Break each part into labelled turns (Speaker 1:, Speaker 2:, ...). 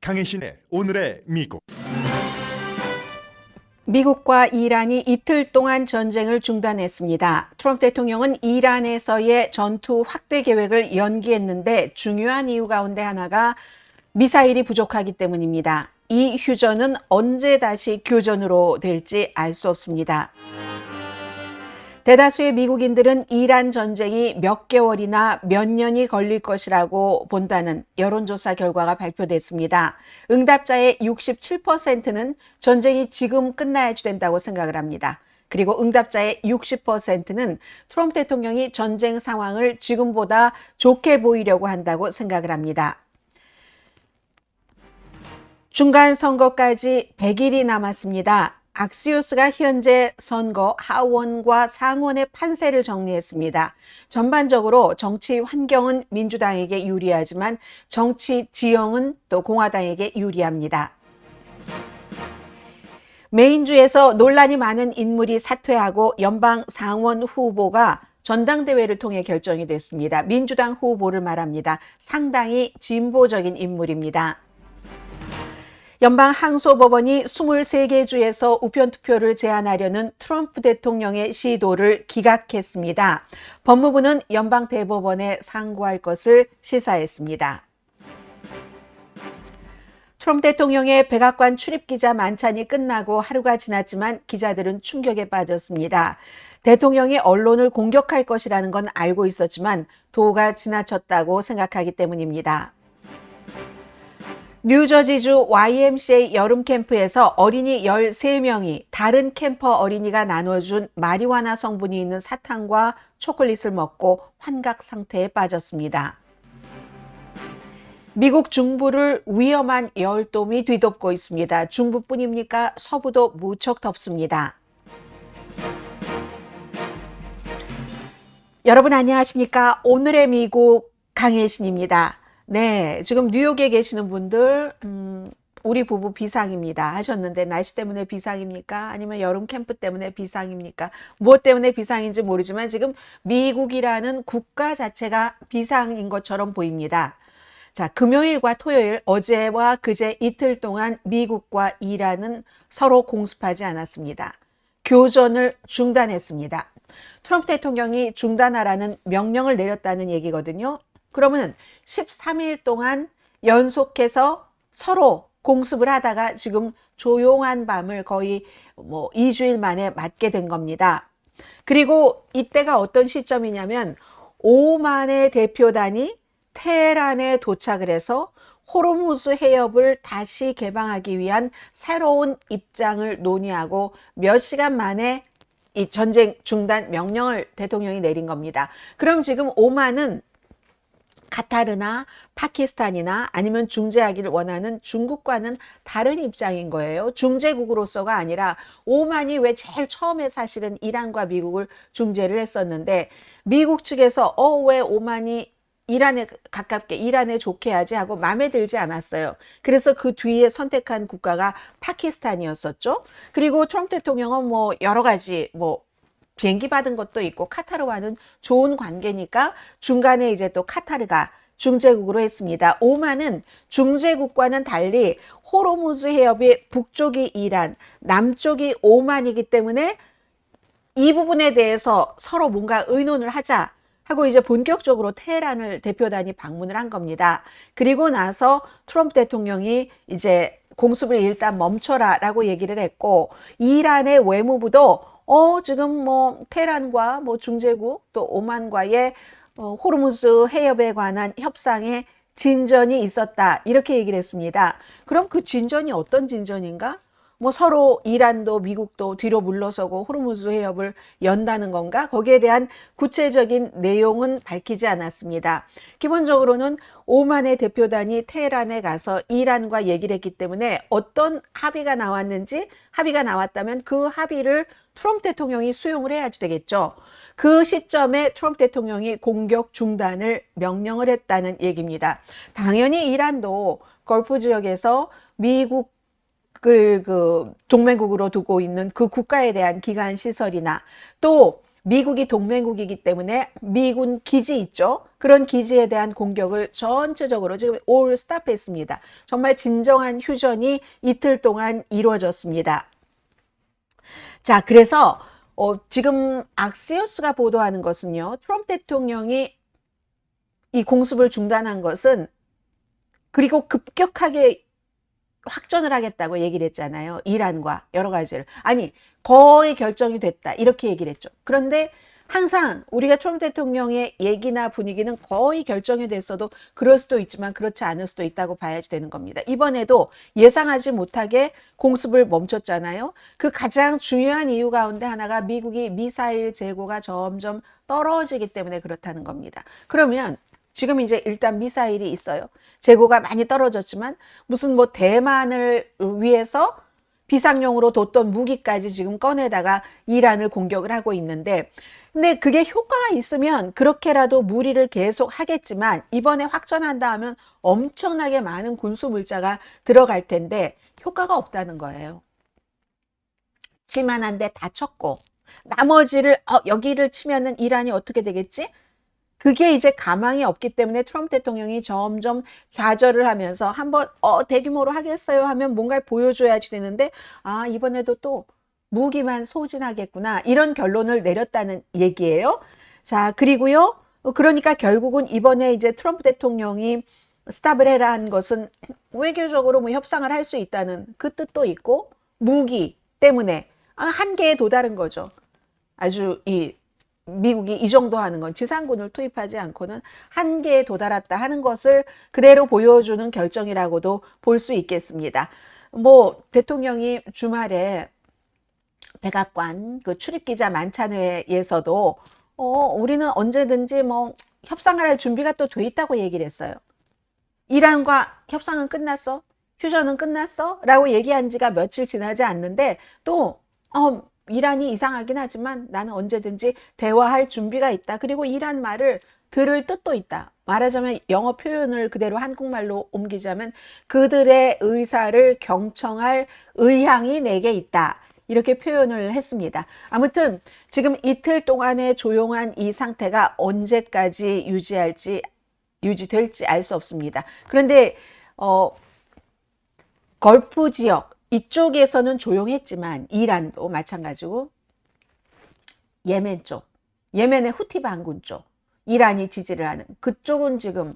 Speaker 1: 강혜신의 오늘의 미국.
Speaker 2: 미국과 이란이 이틀 동안 전쟁을 중단했습니다. 트럼프 대통령은 이란에서의 전투 확대 계획을 연기했는데 중요한 이유 가운데 하나가 미사일이 부족하기 때문입니다. 이 휴전은 언제 다시 교전으로 될지 알 수 없습니다. 대다수의 미국인들은 이란 전쟁이 몇 개월이나 몇 년이 걸릴 것이라고 본다는 여론조사 결과가 발표됐습니다. 응답자의 67%는 전쟁이 지금 끝나야지 된다고 생각을 합니다. 그리고 응답자의 60%는 트럼프 대통령이 전쟁 상황을 지금보다 좋게 보이려고 한다고 생각을 합니다. 중간 선거까지 100일이 남았습니다. 악시오스가 현재 선거 하원과 상원의 판세를 정리했습니다. 전반적으로 정치 환경은 민주당에게 유리하지만 정치 지형은 또 공화당에게 유리합니다. 메인주에서 논란이 많은 인물이 사퇴하고 연방 상원 후보가 전당대회를 통해 결정이 됐습니다. 민주당 후보를 말합니다. 상당히 진보적인 인물입니다. 연방 항소법원이 23개 주에서 우편투표를 제한하려는 트럼프 대통령의 시도를 기각했습니다. 법무부는 연방 대법원에 상고할 것을 시사했습니다. 트럼프 대통령의 백악관 출입기자 만찬이 끝나고 하루가 지났지만 기자들은 충격에 빠졌습니다. 대통령이 언론을 공격할 것이라는 건 알고 있었지만 도가 지나쳤다고 생각하기 때문입니다. 뉴저지주 YMCA 여름 캠프에서 어린이 13명이 다른 캠퍼 어린이가 나눠준 마리화나 성분이 있는 사탕과 초콜릿을 먹고 환각 상태에 빠졌습니다. 미국 중부를 위험한 열돔이 뒤덮고 있습니다. 중부뿐입니까? 서부도 무척 덥습니다. 여러분 안녕하십니까? 오늘의 미국 강혜신입니다. 네, 지금 뉴욕에 계시는 분들 우리 부부 비상입니다 하셨는데 날씨 때문에 비상입니까? 아니면 여름 캠프 때문에 비상입니까? 무엇 때문에 비상인지 모르지만 지금 미국이라는 국가 자체가 비상인 것처럼 보입니다. 자, 금요일과 토요일, 어제와 그제 이틀 동안 미국과 이란은 서로 공습하지 않았습니다. 교전을 중단했습니다. 트럼프 대통령이 중단하라는 명령을 내렸다는 얘기거든요. 그러면 13일 동안 연속해서 서로 공습을 하다가 지금 조용한 밤을 거의 2주일 만에 맞게 된 겁니다. 그리고 이때가 어떤 시점이냐면 오만의 대표단이 테헤란에 도착을 해서 호르무즈 해협을 다시 개방하기 위한 새로운 입장을 논의하고 몇 시간 만에 이 전쟁 중단 명령을 대통령이 내린 겁니다. 그럼 지금 오만은 카타르나 파키스탄이나 아니면 중재하기를 원하는 중국과는 다른 입장인 거예요. 중재국으로서가 아니라 오만이 왜 제일 처음에 사실은 이란과 미국을 중재를 했었는데 미국 측에서 왜 오만이 이란에 가깝게 이란에 좋게 하지 하고 마음에 들지 않았어요. 그래서 그 뒤에 선택한 국가가 파키스탄이었었죠. 그리고 트럼프 대통령은 여러 가지 비행기 받은 것도 있고 카타르와는 좋은 관계니까 중간에 이제 또 카타르가 중재국으로 했습니다. 오만은 중재국과는 달리 호르무즈 해협의 북쪽이 이란, 남쪽이 오만이기 때문에 이 부분에 대해서 서로 뭔가 의논을 하자 하고 이제 본격적으로 테헤란을 대표단이 방문을 한 겁니다. 그리고 나서 트럼프 대통령이 이제 공습을 일단 멈춰라 라고 얘기를 했고 이란의 외무부도 지금 테헤란과 중재국 또 오만과의 호르무즈 해협에 관한 협상에 진전이 있었다 이렇게 얘기를 했습니다. 그럼 그 진전이 어떤 진전인가? 서로 이란도 미국도 뒤로 물러서고 호르무즈 해협을 연다는 건가? 거기에 대한 구체적인 내용은 밝히지 않았습니다. 기본적으로는 오만의 대표단이 테헤란에 가서 이란과 얘기를 했기 때문에 어떤 합의가 나왔는지 합의가 나왔다면 그 합의를 트럼프 대통령이 수용을 해야지 되겠죠. 그 시점에 트럼프 대통령이 공격 중단을 명령을 했다는 얘기입니다. 당연히 이란도 걸프 지역에서 미국 그 동맹국으로 두고 있는 그 국가에 대한 기간 시설이나 또 미국이 동맹국이기 때문에 미군 기지 있죠. 그런 기지에 대한 공격을 전체적으로 지금 올 스탑했습니다. 정말 진정한 휴전이 이틀 동안 이루어졌습니다. 자, 그래서 지금 악시오스가 보도하는 것은요, 트럼프 대통령이 이 공습을 중단한 것은, 그리고 급격하게 확전을 하겠다고 얘기를 했잖아요. 이란과 여러 가지를. 아니, 거의 결정이 됐다, 이렇게 얘기를 했죠. 그런데 항상 우리가 트럼프 대통령의 얘기나 분위기는 거의 결정이 됐어도 그럴 수도 있지만 그렇지 않을 수도 있다고 봐야지 되는 겁니다. 이번에도 예상하지 못하게 공습을 멈췄잖아요. 그 가장 중요한 이유 가운데 하나가 미국이 미사일 재고가 점점 떨어지기 때문에 그렇다는 겁니다. 그러면 지금 이제 일단 미사일이 있어요. 재고가 많이 떨어졌지만 무슨 뭐 대만을 위해서 비상용으로 뒀던 무기까지 지금 꺼내다가 이란을 공격을 하고 있는데, 근데 그게 효과가 있으면 그렇게라도 무리를 계속 하겠지만 이번에 확전한다 하면 엄청나게 많은 군수 물자가 들어갈 텐데 효과가 없다는 거예요. 치만한데 다 쳤고 나머지를 여기를 치면은 이란이 어떻게 되겠지? 그게 이제 가망이 없기 때문에 트럼프 대통령이 점점 좌절을 하면서 한번 대규모로 하겠어요 하면 뭔가를 보여줘야지 되는데, 이번에도 또 무기만 소진하겠구나, 이런 결론을 내렸다는 얘기예요. 자, 그리고요, 그러니까 결국은 이번에 이제 트럼프 대통령이 스탑을 해라 한 것은 외교적으로 뭐 협상을 할 수 있다는 그 뜻도 있고, 무기 때문에 한계에 도달한 거죠. 아주 미국이 이 정도 하는 건, 지상군을 투입하지 않고는 한계에 도달했다 하는 것을 그대로 보여주는 결정이라고도 볼 수 있겠습니다. 뭐 대통령이 주말에 백악관 그 출입기자 만찬회에서도 우리는 언제든지 뭐 협상을 할 준비가 또 돼 있다고 얘기를 했어요. 이란과 협상은 끝났어? 휴전은 끝났어? 라고 얘기한 지가 며칠 지나지 않는데 또 이란이 이상하긴 하지만 나는 언제든지 대화할 준비가 있다. 그리고 이란 말을 들을 뜻도 있다. 말하자면 영어 표현을 그대로 한국말로 옮기자면 그들의 의사를 경청할 의향이 내게 있다, 이렇게 표현을 했습니다. 아무튼 지금 이틀 동안의 조용한 이 상태가 언제까지 유지될지 알 수 없습니다. 그런데 걸프 지역 이쪽에서는 조용했지만 이란도 마찬가지고 예멘 쪽, 예멘의 후티 반군 쪽, 이란이 지지를 하는 그쪽은 지금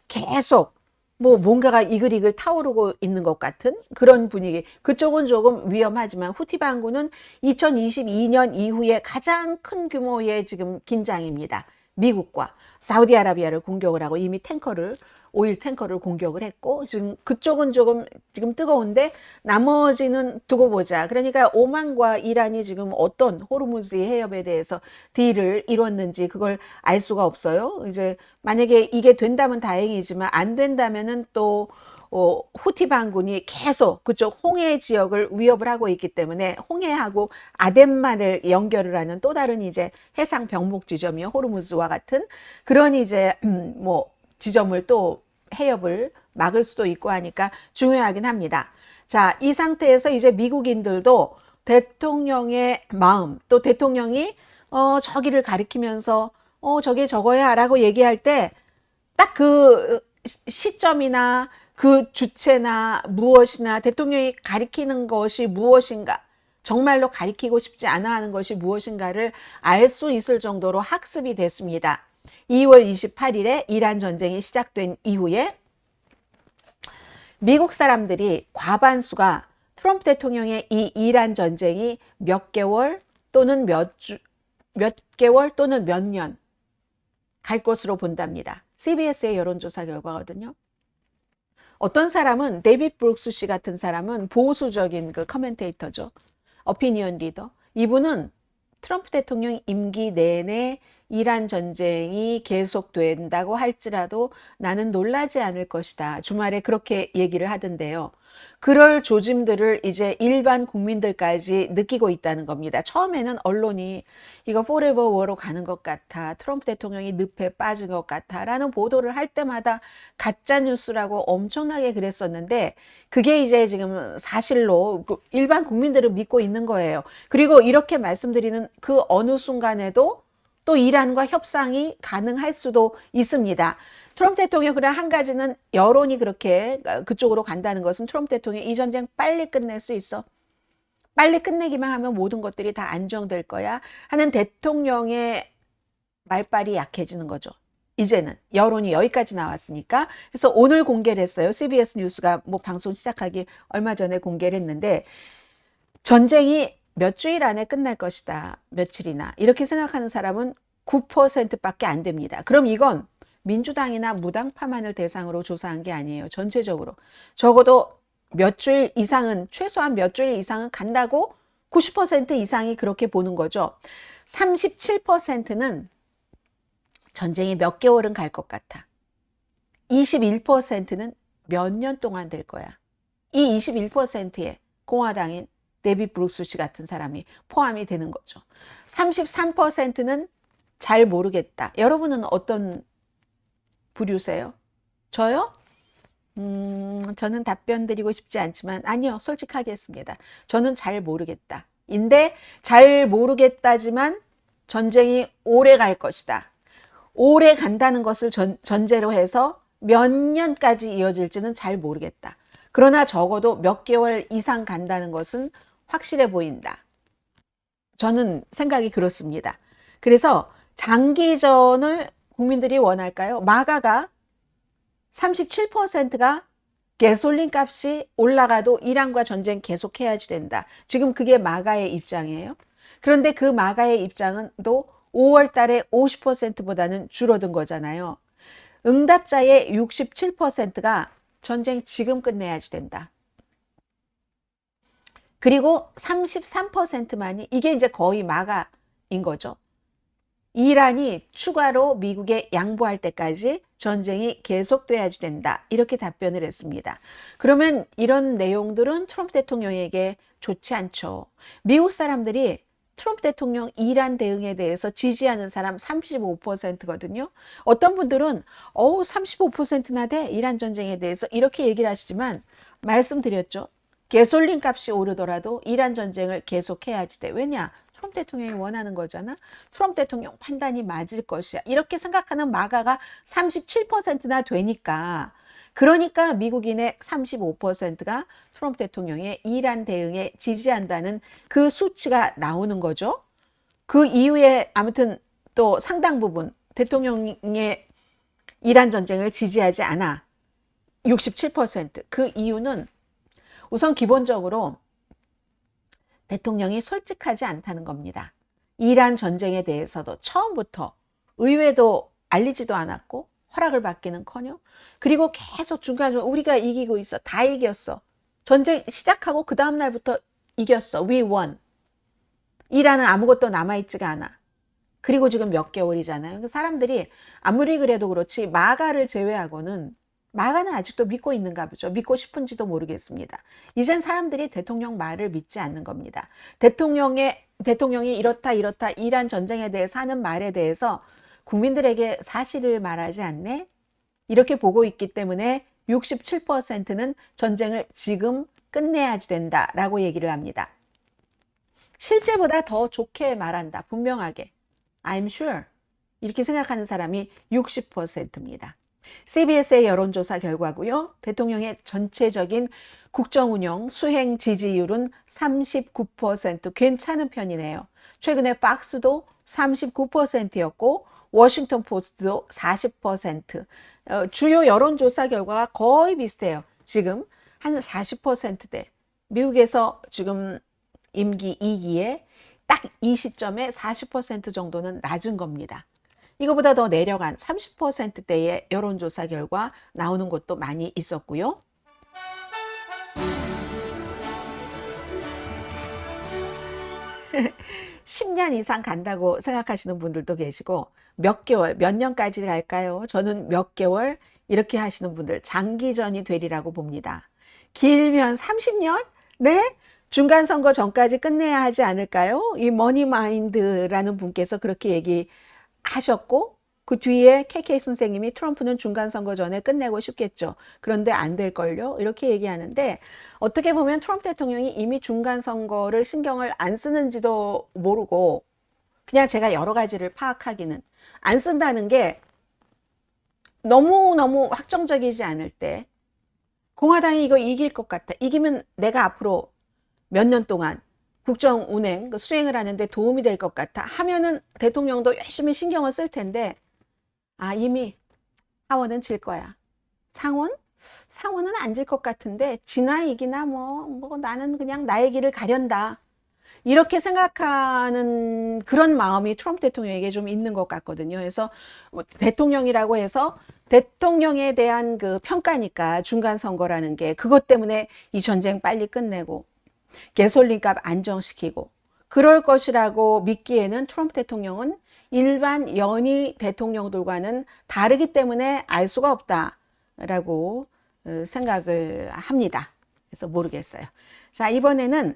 Speaker 2: 계속 뭐 뭔가가 이글이글 타오르고 있는 것 같은 그런 분위기. 그쪽은 조금 위험하지만 후티 반군은 2022년 이후에 가장 큰 규모의 지금 긴장입니다. 미국과 사우디아라비아를 공격을 하고 이미 오일 탱커를 공격을 했고, 지금 그쪽은 조금 지금 뜨거운데 나머지는 두고 보자. 그러니까 오만과 이란이 지금 어떤 호르무즈 해협에 대해서 딜을 이뤘는지 그걸 알 수가 없어요. 이제 만약에 이게 된다면 다행이지만 안 된다면은 또 후티 반군이 계속 그쪽 홍해 지역을 위협을 하고 있기 때문에 홍해하고 아덴만을 연결을 하는 또 다른 이제 해상 병목 지점이요, 호르무즈와 같은 그런 이제 뭐 지점을 또 해협을 막을 수도 있고 하니까 중요하긴 합니다. 자, 이 상태에서 이제 미국인들도 대통령의 마음, 또 대통령이 저기를 가리키면서 저게 저거야 라고 얘기할 때 딱 그 시점이나 그 주체나 무엇이나 대통령이 가리키는 것이 무엇인가, 정말로 가리키고 싶지 않아 하는 것이 무엇인가를 알 수 있을 정도로 학습이 됐습니다. 2월 28일에 이란 전쟁이 시작된 이후에 미국 사람들이 과반수가 트럼프 대통령의 이 이란 전쟁이 몇 개월 또는 몇 개월 또는 몇 년 갈 것으로 본답니다. CBS의 여론조사 결과거든요. 어떤 사람은 데이빗 브룩스 씨 같은 사람은 보수적인 그 커멘테이터죠. 어피니언 리더. 이분은 트럼프 대통령 임기 내내 이란 전쟁이 계속된다고 할지라도 나는 놀라지 않을 것이다, 주말에 그렇게 얘기를 하던데요. 그럴 조짐들을 이제 일반 국민들까지 느끼고 있다는 겁니다. 처음에는 언론이 이거 포레버 워로 가는 것 같아, 트럼프 대통령이 늪에 빠진 것 같아 라는 보도를 할 때마다 가짜 뉴스라고 엄청나게 그랬었는데 그게 이제 지금 사실로 일반 국민들은 믿고 있는 거예요. 그리고 이렇게 말씀드리는 그 어느 순간에도 또 이란과 협상이 가능할 수도 있습니다. 트럼프 대통령 그러나 한 가지는 여론이 그렇게 그쪽으로 간다는 것은 트럼프 대통령이 이 전쟁 빨리 끝낼 수 있어. 빨리 끝내기만 하면 모든 것들이 다 안정될 거야 하는 대통령의 말발이 약해지는 거죠. 이제는 여론이 여기까지 나왔으니까. 그래서 오늘 공개를 했어요. CBS 뉴스가 뭐 방송 시작하기 얼마 전에 공개를 했는데 전쟁이 몇 주일 안에 끝날 것이다. 며칠이나. 이렇게 생각하는 사람은 9%밖에 안 됩니다. 그럼 이건 민주당이나 무당파만을 대상으로 조사한 게 아니에요. 전체적으로. 적어도 몇 주일 이상은, 최소한 몇 주일 이상은 간다고 90% 이상이 그렇게 보는 거죠. 37%는 전쟁이 몇 개월은 갈 것 같아. 21%는 몇 년 동안 될 거야. 이 21%에 공화당인 데비 브룩스 씨 같은 사람이 포함이 되는 거죠. 33%는 잘 모르겠다. 여러분은 어떤 부류세요? 저요? 저는 답변 드리고 싶지 않지만 아니요, 솔직하게 했습니다. 저는 잘 모르겠다. 인데 잘 모르겠다지만 전쟁이 오래 갈 것이다. 오래 간다는 것을 전제로 해서 몇 년까지 이어질지는 잘 모르겠다. 그러나 적어도 몇 개월 이상 간다는 것은 확실해 보인다. 저는 생각이 그렇습니다. 그래서 장기전을 국민들이 원할까요? 마가가 37%가 가솔린 값이 올라가도 이란과 전쟁 계속해야지 된다. 지금 그게 마가의 입장이에요. 그런데 그 마가의 입장은 또 5월 달에 50%보다는 줄어든 거잖아요. 응답자의 67%가 전쟁 지금 끝내야지 된다. 그리고 33%만이 이게 이제 거의 마가인 거죠. 이란이 추가로 미국에 양보할 때까지 전쟁이 계속돼야지 된다. 이렇게 답변을 했습니다. 그러면 이런 내용들은 트럼프 대통령에게 좋지 않죠. 미국 사람들이 트럼프 대통령 이란 대응에 대해서 지지하는 사람 35%거든요. 어떤 분들은 35%나 돼 이란 전쟁에 대해서 이렇게 얘기를 하시지만 말씀드렸죠. 가솔린 값이 오르더라도 이란 전쟁을 계속해야지 돼. 왜냐? 트럼프 대통령이 원하는 거잖아. 트럼프 대통령 판단이 맞을 것이야. 이렇게 생각하는 마가가 37%나 되니까, 그러니까 미국인의 35%가 트럼프 대통령의 이란 대응에 지지한다는 그 수치가 나오는 거죠. 그 이후에 아무튼 또 상당 부분 대통령의 이란 전쟁을 지지하지 않아. 67%. 그 이유는 우선 기본적으로 대통령이 솔직하지 않다는 겁니다. 이란 전쟁에 대해서도 처음부터 의회도 알리지도 않았고 허락을 받기는커녕 그리고 계속 중간중간 우리가 이기고 있어. 다 이겼어. 전쟁 시작하고 그 다음 날부터 이겼어. We won. 이란은 아무것도 남아있지가 않아. 그리고 지금 몇 개월이잖아요. 사람들이 아무리 그래도 그렇지 마가를 제외하고는 마가는 아직도 믿고 있는가 보죠. 믿고 싶은지도 모르겠습니다. 이젠 사람들이 대통령 말을 믿지 않는 겁니다. 대통령이 이렇다 이란 전쟁에 대해서 하는 말에 대해서 국민들에게 사실을 말하지 않네? 이렇게 보고 있기 때문에 67%는 전쟁을 지금 끝내야지 된다라고 얘기를 합니다. 실제보다 더 좋게 말한다. 분명하게. I'm sure. 이렇게 생각하는 사람이 60%입니다. CBS의 여론조사 결과고요. 대통령의 전체적인 국정운영 수행 지지율은 39%, 괜찮은 편이네요. 최근에 박스도 39%였고 워싱턴 포스트도 40%. 주요 여론조사 결과가 거의 비슷해요. 지금 한 40%대. 미국에서 지금 임기 2기에 딱 이 시점에 40% 정도는 낮은 겁니다. 이거보다 더 내려간 30%대의 여론조사 결과 나오는 곳도 많이 있었고요. (10년) 이상 간다고 생각하시는 분들도 계시고 몇 개월, 몇 년까지 갈까요? 저는 몇 개월 이렇게 하시는 분들 장기전이 되리라고 봅니다. 길면 30년? 네? 중간선거 전까지 끝내야 하지 않을까요? 이 머니마인드라는 분께서 그렇게 얘기하셨고 그 뒤에 KK 선생님이 트럼프는 중간선거 전에 끝내고 싶겠죠. 그런데 안 될걸요? 이렇게 얘기하는데 어떻게 보면 트럼프 대통령이 이미 중간선거를 신경을 안 쓰는지도 모르고 그냥 제가 여러 가지를 파악하기는 안 쓴다는 게 너무너무 확정적이지 않을 때 공화당이 이거 이길 것 같아. 이기면 내가 앞으로 몇 년 동안 국정 운행, 수행을 하는데 도움이 될 것 같아. 하면은 대통령도 열심히 신경을 쓸 텐데, 아, 이미 하원은 질 거야. 상원? 상원은 안 질 것 같은데, 지나 이기나 뭐 나는 그냥 나의 길을 가련다. 이렇게 생각하는 그런 마음이 트럼프 대통령에게 좀 있는 것 같거든요. 그래서 뭐 대통령이라고 해서 대통령에 대한 그 평가니까 중간 선거라는 게 그것 때문에 이 전쟁 빨리 끝내고 가솔린값 안정시키고 그럴 것이라고 믿기에는 트럼프 대통령은 일반 연희 대통령들과는 다르기 때문에 알 수가 없다라고 생각을 합니다. 그래서 모르겠어요. 자, 이번에는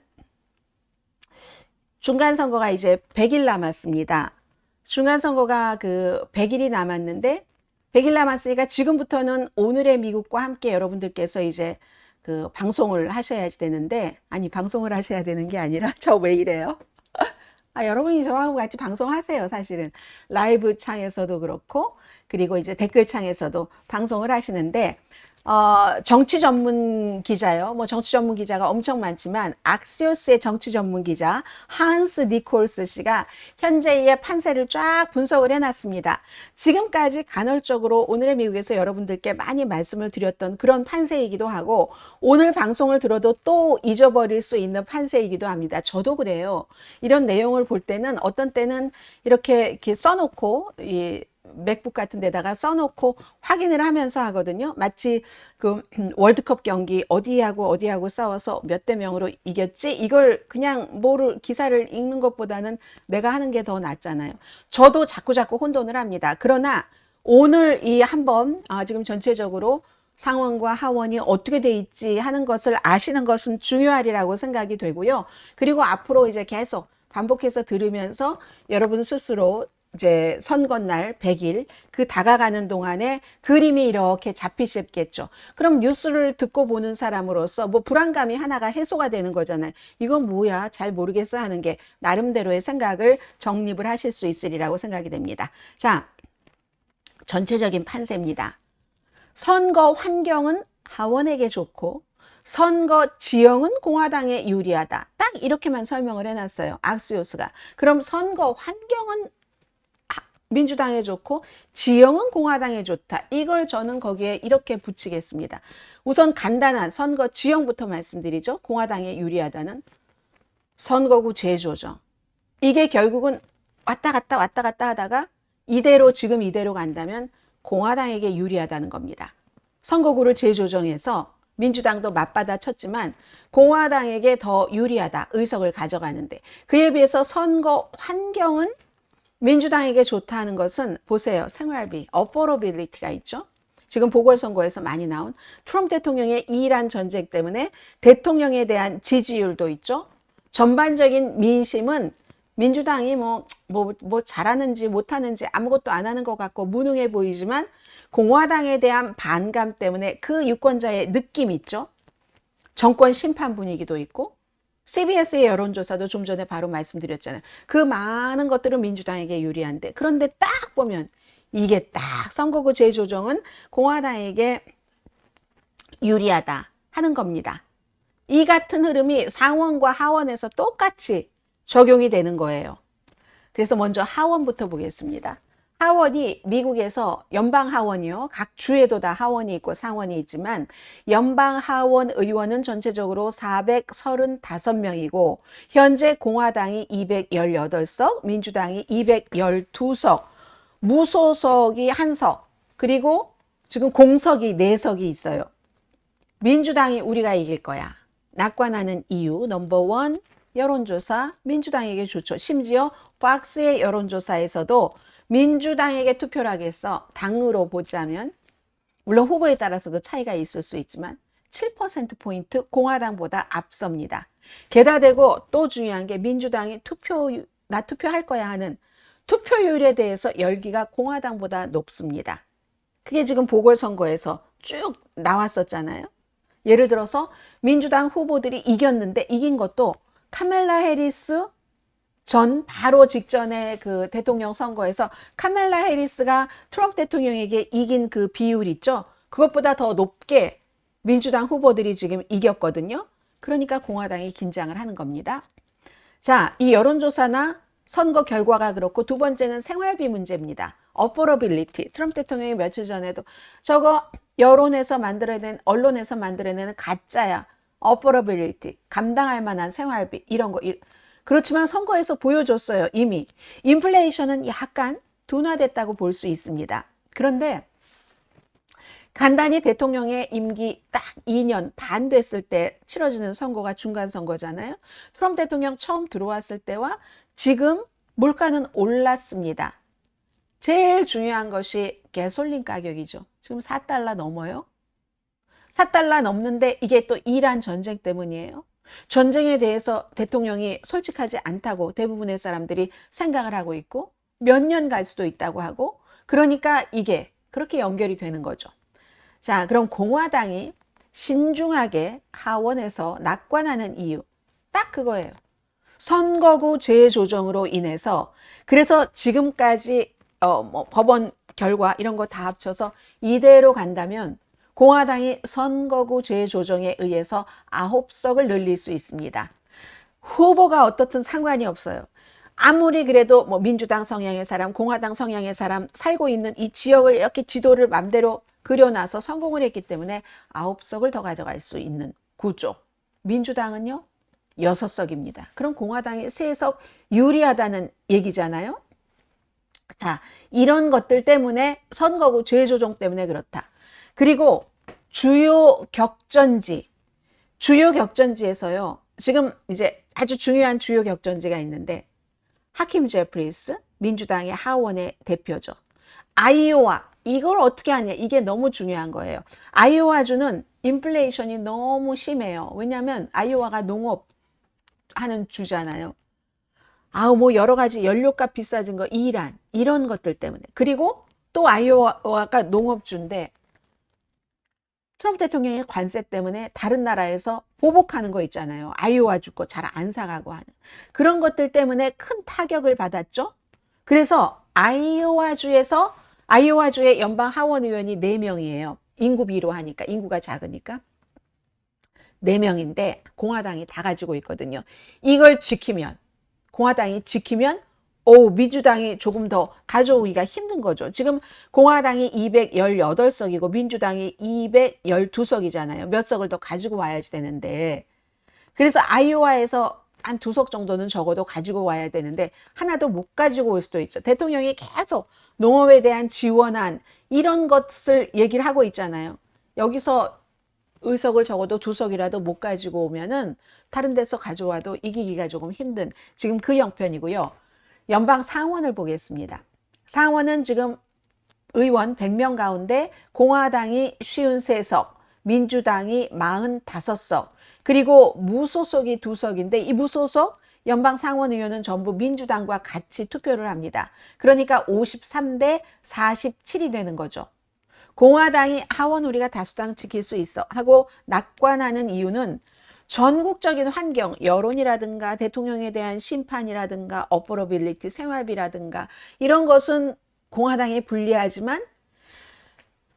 Speaker 2: 중간선거가 이제 100일 남았습니다. 중간선거가 그 100일이 남았는데 100일 남았으니까 지금부터는 오늘의 미국과 함께 여러분들께서 이제 그 방송을 하셔야 되는데, 아니 방송을 하셔야 되는 게 아니라 저 왜 이래요? 아, 여러분이 저하고 같이 방송하세요. 사실은 라이브 창에서도 그렇고 그리고 이제 댓글 창에서도 방송을 하시는데 정치 전문 기자요. 뭐 정치 전문 기자가 엄청 많지만 악시오스의 정치 전문 기자 한스 니콜스 씨가 현재의 판세를 쫙 분석을 해놨습니다. 지금까지 간헐적으로 오늘의 미국에서 여러분들께 많이 말씀을 드렸던 그런 판세이기도 하고 오늘 방송을 들어도 또 잊어버릴 수 있는 판세이기도 합니다. 저도 그래요. 이런 내용을 볼 때는 어떤 때는 이렇게 써놓고 이 맥북 같은 데다가 써놓고 확인을 하면서 하거든요. 마치 그 월드컵 경기 어디하고 싸워서 몇 대 명으로 이겼지? 이걸 그냥 뭐를 기사를 읽는 것보다는 내가 하는 게 더 낫잖아요. 저도 자꾸 혼돈을 합니다. 그러나 오늘 이 한번 지금 전체적으로 상원과 하원이 어떻게 돼 있지 하는 것을 아시는 것은 중요하리라고 생각이 되고요. 그리고 앞으로 이제 계속 반복해서 들으면서 여러분 스스로 이제 선거날 100일 그 다가가는 동안에 그림이 이렇게 잡히셨겠죠. 그럼 뉴스를 듣고 보는 사람으로서 뭐 불안감이 하나가 해소가 되는 거잖아요. 이건 뭐야? 잘 모르겠어 하는 게 나름대로의 생각을 정립을 하실 수 있으리라고 생각이 됩니다. 자, 전체적인 판세입니다. 선거 환경은 하원에게 좋고 선거 지형은 공화당에 유리하다. 딱 이렇게만 설명을 해놨어요. 악시오스가. 그럼 선거 환경은 민주당에 좋고 지형은 공화당에 좋다. 이걸 저는 거기에 이렇게 붙이겠습니다. 우선 간단한 선거 지형부터 말씀드리죠. 공화당에 유리하다는 선거구 재조정. 이게 결국은 왔다 갔다 하다가 지금 이대로 간다면 공화당에게 유리하다는 겁니다. 선거구를 재조정해서 민주당도 맞받아 쳤지만 공화당에게 더 유리하다. 의석을 가져가는데. 그에 비해서 선거 환경은 민주당에게 좋다는 것은 보세요. 생활비, 어포러빌리티가 있죠. 지금 보궐선거에서 많이 나온 트럼프 대통령의 이란 전쟁 때문에 대통령에 대한 지지율도 있죠. 전반적인 민심은 민주당이 뭐 잘하는지 못하는지 아무것도 안 하는 것 같고 무능해 보이지만 공화당에 대한 반감 때문에 그 유권자의 느낌이 있죠. 정권 심판 분위기도 있고 CBS의 여론조사도 좀 전에 바로 말씀드렸잖아요. 그 많은 것들은 민주당에게 유리한데 그런데 딱 보면 이게 딱 선거구 재조정은 공화당에게 유리하다 하는 겁니다. 이 같은 흐름이 상원과 하원에서 똑같이 적용이 되는 거예요. 그래서 먼저 하원부터 보겠습니다. 하원이 미국에서 연방하원이요. 각 주에도 다 하원이 있고 상원이 있지만 연방하원 의원은 전체적으로 435명이고 현재 공화당이 218석, 민주당이 212석, 무소속이 1석, 그리고 지금 공석이 4석이 있어요. 민주당이 우리가 이길 거야. 낙관하는 이유 넘버 1 여론조사 민주당에게 좋죠. 심지어 박스의 여론조사에서도 민주당에게 투표를 하겠어. 당으로 보자면 물론 후보에 따라서도 차이가 있을 수 있지만 7%포인트 공화당보다 앞섭니다. 게다 대고 또 중요한 게 민주당이 나 투표할 거야 하는 투표율에 대해서 열기가 공화당보다 높습니다. 그게 지금 보궐선거에서 쭉 나왔었잖아요. 예를 들어서 민주당 후보들이 이겼는데 이긴 것도 카멜라 해리스 전 바로 직전에 그 대통령 선거에서 카멜라 해리스가 트럼프 대통령에게 이긴 그 비율 있죠? 그것보다 더 높게 민주당 후보들이 지금 이겼거든요. 그러니까 공화당이 긴장을 하는 겁니다. 자, 이 여론조사나 선거 결과가 그렇고 두 번째는 생활비 문제입니다. 어포러빌리티. 트럼프 대통령이 며칠 전에도 저거 여론에서 만들어낸, 언론에서 만들어내는 가짜야. 어포러빌리티. 감당할 만한 생활비. 이런 거. 그렇지만 선거에서 보여줬어요. 이미. 인플레이션은 약간 둔화됐다고 볼 수 있습니다. 그런데 간단히 대통령의 임기 딱 2년 반 됐을 때 치러지는 선거가 중간 선거잖아요. 트럼프 대통령 처음 들어왔을 때와 지금 물가는 올랐습니다. 제일 중요한 것이 가솔린 가격이죠. 지금 4달러 넘어요. 4달러 넘는데 이게 또 이란 전쟁 때문이에요. 전쟁에 대해서 대통령이 솔직하지 않다고 대부분의 사람들이 생각을 하고 있고 몇 년 갈 수도 있다고 하고 그러니까 이게 그렇게 연결이 되는 거죠. 자, 그럼 공화당이 신중하게 하원에서 낙관하는 이유 딱 그거예요. 선거구 재조정으로 인해서 그래서 지금까지 법원 결과 이런 거 다 합쳐서 이대로 간다면 공화당이 선거구 재조정에 의해서 9석을 늘릴 수 있습니다. 후보가 어떻든 상관이 없어요. 아무리 그래도 뭐 민주당 성향의 사람, 공화당 성향의 사람 살고 있는 이 지역을 이렇게 지도를 맘대로 그려놔서 성공을 했기 때문에 9석을 더 가져갈 수 있는 구조. 민주당은요 6석입니다. 그럼 공화당이 3석 유리하다는 얘기잖아요. 자, 이런 것들 때문에 선거구 재조정 때문에 그렇다. 그리고 주요 격전지에서요. 지금 이제 아주 중요한 주요 격전지가 있는데 하킴 제프리스, 민주당의 하원의 대표죠. 아이오와 이걸 어떻게 하냐. 이게 너무 중요한 거예요. 아이오와주는 인플레이션이 너무 심해요. 왜냐하면 아이오와가 농업하는 주잖아요. 뭐 여러 가지 연료값 비싸진 거, 이란 이런 것들 때문에. 그리고 또 아이오와가 농업주인데 트럼프 대통령의 관세 때문에 다른 나라에서 보복하는 거 있잖아요. 아이오와주 거 잘 안 사가고 하는. 그런 것들 때문에 큰 타격을 받았죠. 그래서 아이오와주의 연방 하원 의원이 4명이에요. 인구 비로 하니까, 인구가 작으니까. 4명인데 공화당이 다 가지고 있거든요. 이걸 공화당이 지키면 민주당이 조금 더 가져오기가 힘든 거죠. 지금 공화당이 218석이고 민주당이 212석이잖아요. 몇 석을 더 가지고 와야지 되는데. 그래서 아이오와에서 한 2석 정도는 적어도 가지고 와야 되는데 하나도 못 가지고 올 수도 있죠. 대통령이 계속 농업에 대한 지원안 이런 것을 얘기를 하고 있잖아요. 여기서 의석을 적어도 2석이라도 못 가지고 오면은 다른 데서 가져와도 이기기가 조금 힘든 지금 그 형편이고요. 연방 상원을 보겠습니다. 상원은 지금 의원 100명 가운데 공화당이 53석, 민주당이 45석, 그리고 무소속이 2석인데 이 무소속 연방 상원 의원은 전부 민주당과 같이 투표를 합니다. 그러니까 53대 47이 되는 거죠. 공화당이 하원 우리가 다수당 지킬 수 있어 하고 낙관하는 이유는 전국적인 환경, 여론이라든가 대통령에 대한 심판이라든가 어포러빌리티, 생활비라든가 이런 것은 공화당에 불리하지만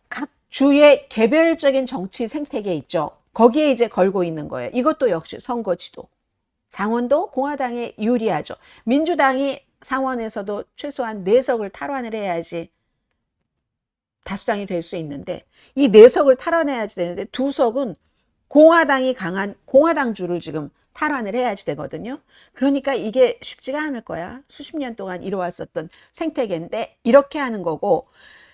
Speaker 2: 각 주의 개별적인 정치 생태계 있죠. 거기에 이제 걸고 있는 거예요. 이것도 역시 선거 지도. 상원도 공화당에 유리하죠. 민주당이 상원에서도 최소한 4석을 탈환을 해야지 다수당이 될 수 있는데 이 4석을 탈환해야지 되는데 2석은 공화당이 강한 공화당주를 지금 탈환을 해야지 되거든요. 그러니까 이게 쉽지가 않을 거야. 수십 년 동안 이루어왔었던 생태계인데 이렇게 하는 거고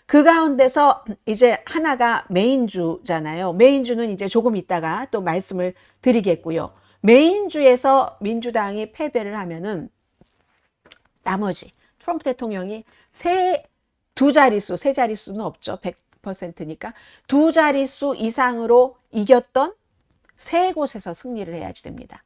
Speaker 2: 그 가운데서 이제 하나가 메인주잖아요. 메인주는 이제 조금 있다가 또 말씀을 드리겠고요. 메인주에서 민주당이 패배를 하면은 나머지 트럼프 대통령이 세 자릿수는 없죠. 100%니까 2자릿수 이상으로 이겼던 3곳에서 승리를 해야지 됩니다.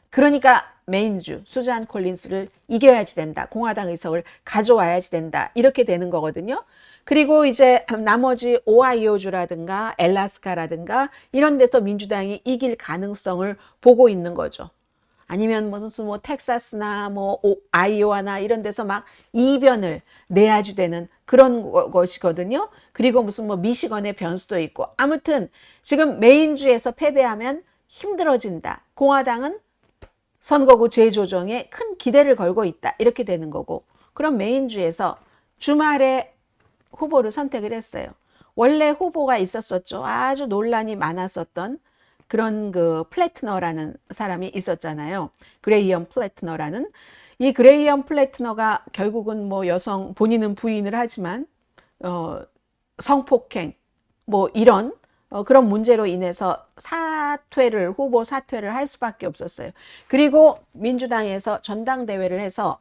Speaker 2: 그러니까 메인주 수잔 콜린스를 이겨야지 된다. 공화당 의석을 가져와야지 된다. 이렇게 되는 거거든요. 그리고 이제 나머지 오하이오주라든가 엘라스카라든가 이런 데서 민주당이 이길 가능성을 보고 있는 거죠. 아니면 무슨 뭐 텍사스나 뭐 아이오와나 이런 데서 막 이변을 내야지 되는 그런 것이거든요. 그리고 무슨 뭐 미시건의 변수도 있고 아무튼 지금 메인주에서 패배하면 힘들어진다. 공화당은 선거구 재조정에 큰 기대를 걸고 있다. 이렇게 되는 거고 그럼 메인주에서 주말에 후보를 선택을 했어요. 원래 후보가 있었었죠. 아주 논란이 많았었던 그런 그 플래트너라는 사람이 있었잖아요. 그레이엄 플래트너라는 이 그레이엄 플래트너가 결국은 뭐 여성 본인은 부인을 하지만 성폭행 뭐 이런 그런 문제로 인해서 후보 사퇴를 할 수밖에 없었어요. 그리고 민주당에서 전당대회를 해서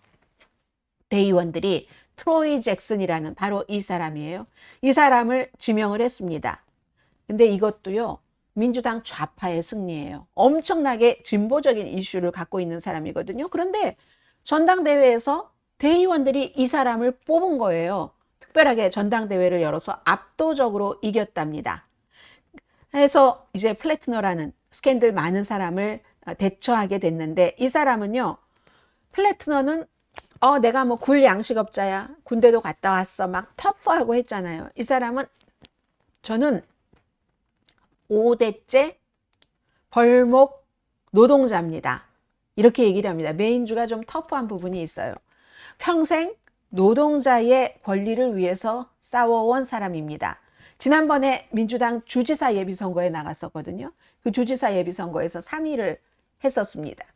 Speaker 2: 대의원들이 트로이 잭슨이라는 바로 이 사람이에요. 이 사람을 지명을 했습니다. 근데 이것도요. 민주당 좌파의 승리예요. 엄청나게 진보적인 이슈를 갖고 있는 사람이거든요. 그런데 전당대회에서 대의원들이 이 사람을 뽑은 거예요. 특별하게 전당대회를 열어서 압도적으로 이겼답니다. 해서 이제 플래트너라는 스캔들 많은 사람을 대처하게 됐는데 이 사람은요. 플래트너는 내가 뭐 굴 양식업자야. 군대도 갔다 왔어. 막 터프하고 했잖아요. 이 사람은 저는 5대째 벌목 노동자입니다. 이렇게 얘기를 합니다. 메인주가 좀 터프한 부분이 있어요. 평생 노동자의 권리를 위해서 싸워온 사람입니다. 지난번에 민주당 주지사 예비선거에 나갔었거든요. 그 주지사 예비선거에서 3위를 했었습니다.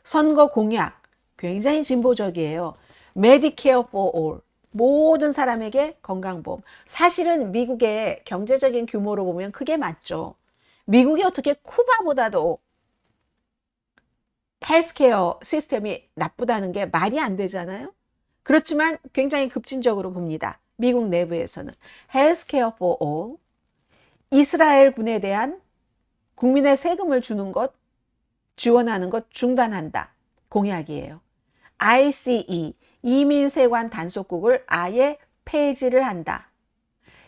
Speaker 2: 선거 공약 굉장히 진보적이에요. Medicare for all. 모든 사람에게 건강보험. 사실은 미국의 경제적인 규모로 보면 그게 맞죠. 미국이 어떻게 쿠바보다도 헬스케어 시스템이 나쁘다는 게 말이 안 되잖아요. 그렇지만 굉장히 급진적으로 봅니다. 미국 내부에서는 헬스케어 for all, 이스라엘군에 대한 국민의 세금을 주는 것, 지원하는 것 중단한다. 공약이에요. ICE, 이민세관 단속국을 아예 폐지를 한다.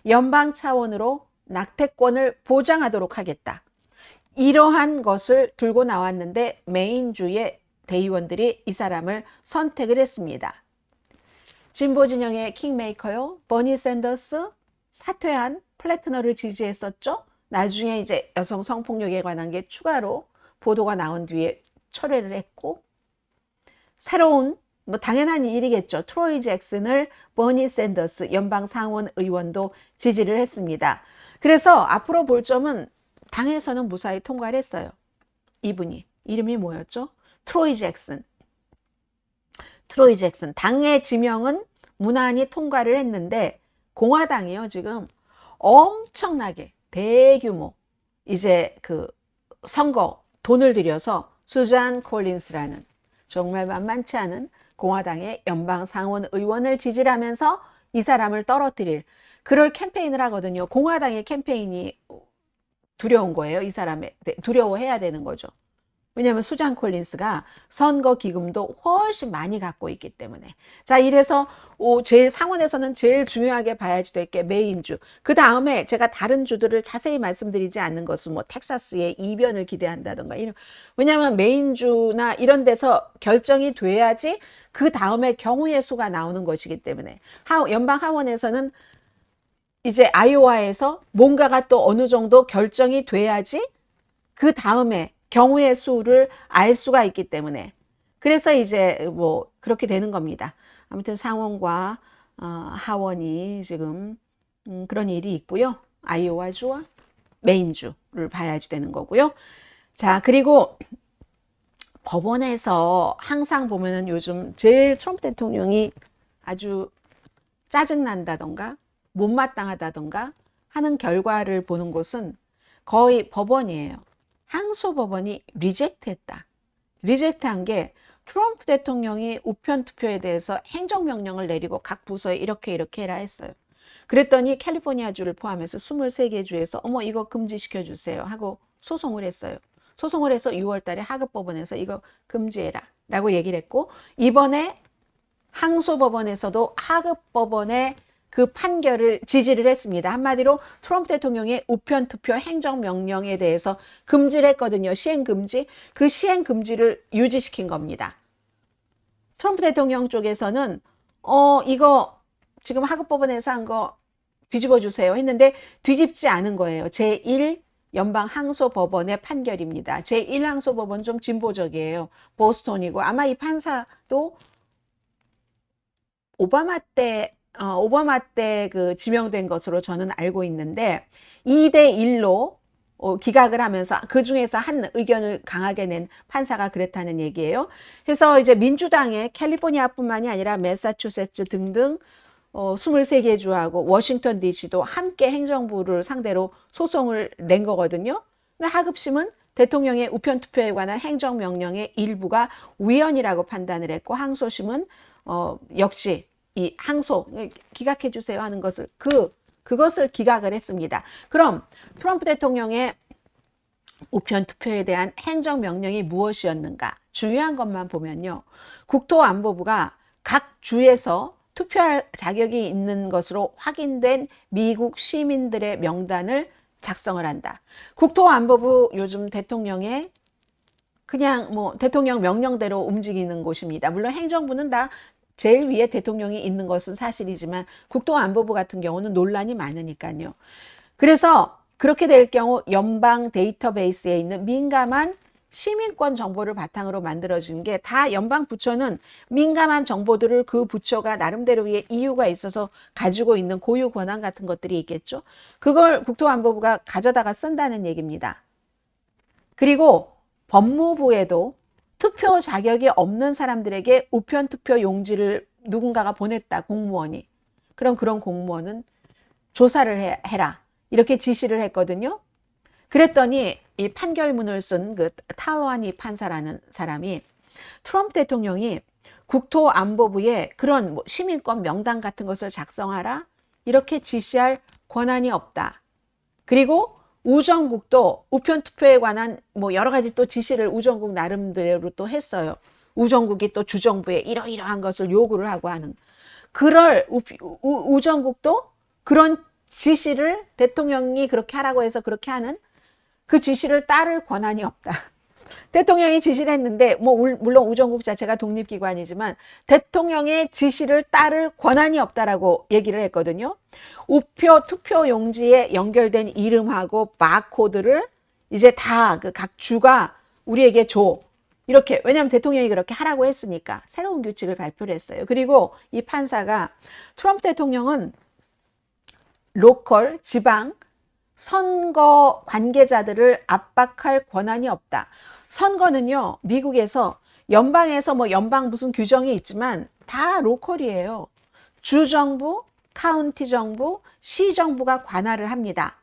Speaker 2: 연방 차원으로 낙태권을 보장하도록 하겠다. 이러한 것을 들고 나왔는데 메인주의 대의원들이 이 사람을 선택을 했습니다. 진보 진영의 킹메이커요. 버니 샌더스 사퇴한 플래트너를 지지했었죠. 나중에 이제 여성 성폭력에 관한 게 추가로 보도가 나온 뒤에 철회를 했고 새로운 뭐 당연한 일이겠죠. 트로이 잭슨을 버니 샌더스 연방 상원 의원도 지지를 했습니다. 그래서 앞으로 볼 점은 당에서는 무사히 통과를 했어요. 이분이 이름이 뭐였죠? 트로이 잭슨. 트로이 잭슨. 당의 지명은 무난히 통과를 했는데 공화당이요 지금 엄청나게 대규모 이제 그 선거 돈을 들여서 수잔 콜린스라는 정말 만만치 않은 공화당의 연방 상원 의원을 지지를 하면서 이 사람을 떨어뜨릴 그럴 캠페인을 하거든요. 공화당의 캠페인이 두려운 거예요. 이 사람에 두려워해야 되는 거죠. 왜냐하면 수잔 콜린스가 선거 기금도 훨씬 많이 갖고 있기 때문에. 자, 이래서 제일 상원에서는 제일 중요하게 봐야지 될 게 메인주. 그 다음에 제가 다른 주들을 자세히 말씀드리지 않는 것은 뭐 텍사스의 이변을 기대한다던가 이런. 왜냐하면 메인주나 이런 데서 결정이 돼야지 그 다음에 경우의 수가 나오는 것이기 때문에. 연방 하원에서는 이제 아이오와에서 뭔가가 또 어느 정도 결정이 돼야지 그 다음에 경우의 수를 알 수가 있기 때문에 그래서 이제 뭐 그렇게 되는 겁니다. 아무튼 상원과 하원이 지금 그런 일이 있고요. 아이오와주와 메인주를 봐야지 되는 거고요. 자, 그리고 법원에서 항상 보면은 요즘 제일 트럼프 대통령이 아주 짜증난다던가 못마땅하다던가 하는 결과를 보는 곳은 거의 법원이에요. 항소법원이 리젝트했다. 리젝트한 게 트럼프 대통령이 우편 투표에 대해서 행정명령을 내리고 각 부서에 이렇게 해라 했어요. 그랬더니 캘리포니아주를 포함해서 23개 주에서 어머 이거 금지시켜 주세요 하고 소송을 했어요. 소송을 해서 6월 달에 하급법원에서 이거 금지해라 라고 얘기를 했고 이번에 항소법원에서도 하급법원의 그 판결을 지지를 했습니다. 한마디로 트럼프 대통령의 우편 투표 행정명령에 대해서 금지를 했거든요. 시행금지. 그 시행금지를 유지시킨 겁니다. 트럼프 대통령 쪽에서는 이거 지금 하급법원에서 한 거 뒤집어 주세요 했는데 뒤집지 않은 거예요. 제1 연방항소법원의 판결입니다. 제1항소법원 좀 진보적이에요. 보스턴이고 아마 이 판사도 오바마 때 그 지명된 것으로 저는 알고 있는데 2대1로 기각을 하면서 그 중에서 한 의견을 강하게 낸 판사가 그랬다는 얘기예요. 그래서 이제 민주당의 캘리포니아뿐만이 아니라 매사추세츠 등등 23개 주하고 워싱턴 DC도 함께 행정부를 상대로 소송을 낸 거거든요. 근데 하급심은 대통령의 우편 투표에 관한 행정명령의 일부가 위헌이라고 판단을 했고 항소심은 역시 이 항소 기각해 주세요 하는 것을 그것을 기각을 했습니다. 그럼 트럼프 대통령의 우편 투표에 대한 행정명령이 무엇이었는가? 중요한 것만 보면요. 국토안보부가 각 주에서 투표할 자격이 있는 것으로 확인된 미국 시민들의 명단을 작성을 한다. 국토안보부 요즘 대통령의 그냥 뭐 대통령 명령대로 움직이는 곳입니다. 물론 행정부는 다 제일 위에 대통령이 있는 것은 사실이지만 국토안보부 같은 경우는 논란이 많으니까요. 그래서 그렇게 될 경우 연방 데이터베이스에 있는 민감한 시민권 정보를 바탕으로 만들어진 게 다 연방 부처는 민감한 정보들을 그 부처가 나름대로의 이유가 있어서 가지고 있는 고유 권한 같은 것들이 있겠죠. 그걸 국토안보부가 가져다가 쓴다는 얘기입니다. 그리고 법무부에도 투표 자격이 없는 사람들에게 우편 투표 용지를 누군가가 보냈다, 공무원이. 그럼 그런 공무원은 조사를 해라. 이렇게 지시를 했거든요. 그랬더니 이 판결문을 쓴 그 탈로아니 판사라는 사람이 트럼프 대통령이 국토안보부에 그런 뭐 시민권 명단 같은 것을 작성하라 이렇게 지시할 권한이 없다. 그리고 우정국도 우편 투표에 관한 뭐 여러 가지 또 지시를 우정국 나름대로 또 했어요. 우정국이 또 주정부에 이러이러한 것을 요구를 하고 하는. 그럴 우정국도 그런 지시를 대통령이 그렇게 하라고 해서 그렇게 하는 그 지시를 따를 권한이 없다. 대통령이 지시를 했는데 뭐 물론 우정국 자체가 독립기관이지만 대통령의 지시를 따를 권한이 없다라고 얘기를 했거든요. 우표 투표 용지에 연결된 이름하고 바코드를 이제 다 그 각 주가 우리에게 줘. 이렇게 왜냐하면 대통령이 그렇게 하라고 했으니까 새로운 규칙을 발표를 했어요. 그리고 이 판사가 트럼프 대통령은 로컬 지방 선거 관계자들을 압박할 권한이 없다. 선거는요, 미국에서 연방에서 뭐 연방 무슨 규정이 있지만 다 로컬이에요. 주정부, 카운티 정부, 시정부가 관할을 합니다.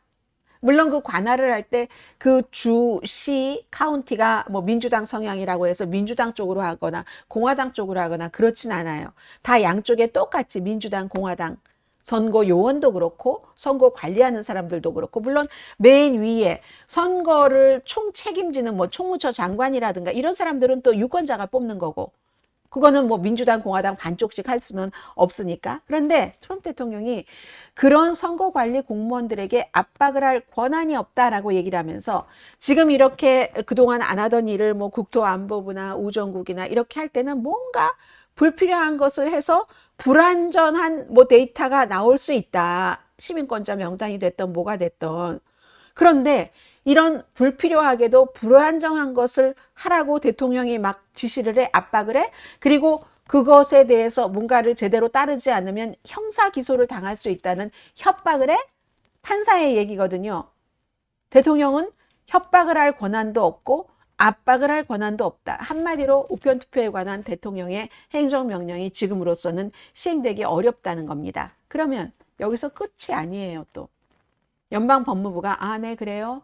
Speaker 2: 물론 그 관할을 할 때 그 주, 시, 카운티가 뭐 민주당 성향이라고 해서 민주당 쪽으로 하거나 공화당 쪽으로 하거나 그렇진 않아요. 다 양쪽에 똑같이 민주당, 공화당 선거 요원도 그렇고 선거 관리하는 사람들도 그렇고 물론 맨 위에 선거를 총 책임지는 뭐 총무처 장관이라든가 이런 사람들은 또 유권자가 뽑는 거고 그거는 뭐 민주당 공화당 반쪽씩 할 수는 없으니까. 그런데 트럼프 대통령이 그런 선거 관리 공무원들에게 압박을 할 권한이 없다라고 얘기를 하면서 지금 이렇게 그동안 안 하던 일을 뭐 국토안보부나 우정국이나 이렇게 할 때는 뭔가 불필요한 것을 해서 불완전한 뭐 데이터가 나올 수 있다. 시민권자 명단이 됐던 뭐가 됐던. 그런데 이런 불필요하게도 불완전한 것을 하라고 대통령이 막 지시를 해, 압박을 해. 그리고 그것에 대해서 뭔가를 제대로 따르지 않으면 형사 기소를 당할 수 있다는 협박을 해? 판사의 얘기거든요. 대통령은 협박을 할 권한도 없고 압박을 할 권한도 없다. 한마디로 우편 투표에 관한 대통령의 행정명령이 지금으로서는 시행되기 어렵다는 겁니다. 그러면 여기서 끝이 아니에요. 또 연방법무부가 네 그래요.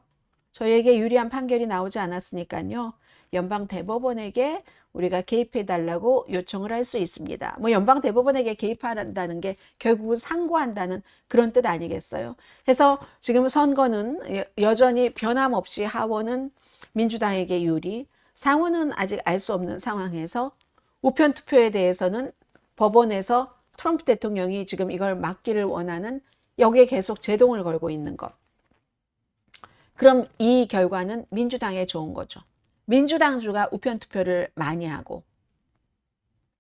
Speaker 2: 저희에게 유리한 판결이 나오지 않았으니까요. 연방 대법원에게 우리가 개입해 달라고 요청을 할 수 있습니다. 뭐 연방 대법원에게 개입한다는 게 결국은 상고한다는 그런 뜻 아니겠어요? 그래서 지금 선거는 여전히 변함없이 하원은 민주당에게 유리, 상원은 아직 알 수 없는 상황에서 우편 투표에 대해서는 법원에서 트럼프 대통령이 지금 이걸 막기를 원하는 여기에 계속 제동을 걸고 있는 것. 그럼 이 결과는 민주당에 좋은 거죠. 민주당주가 우편 투표를 많이 하고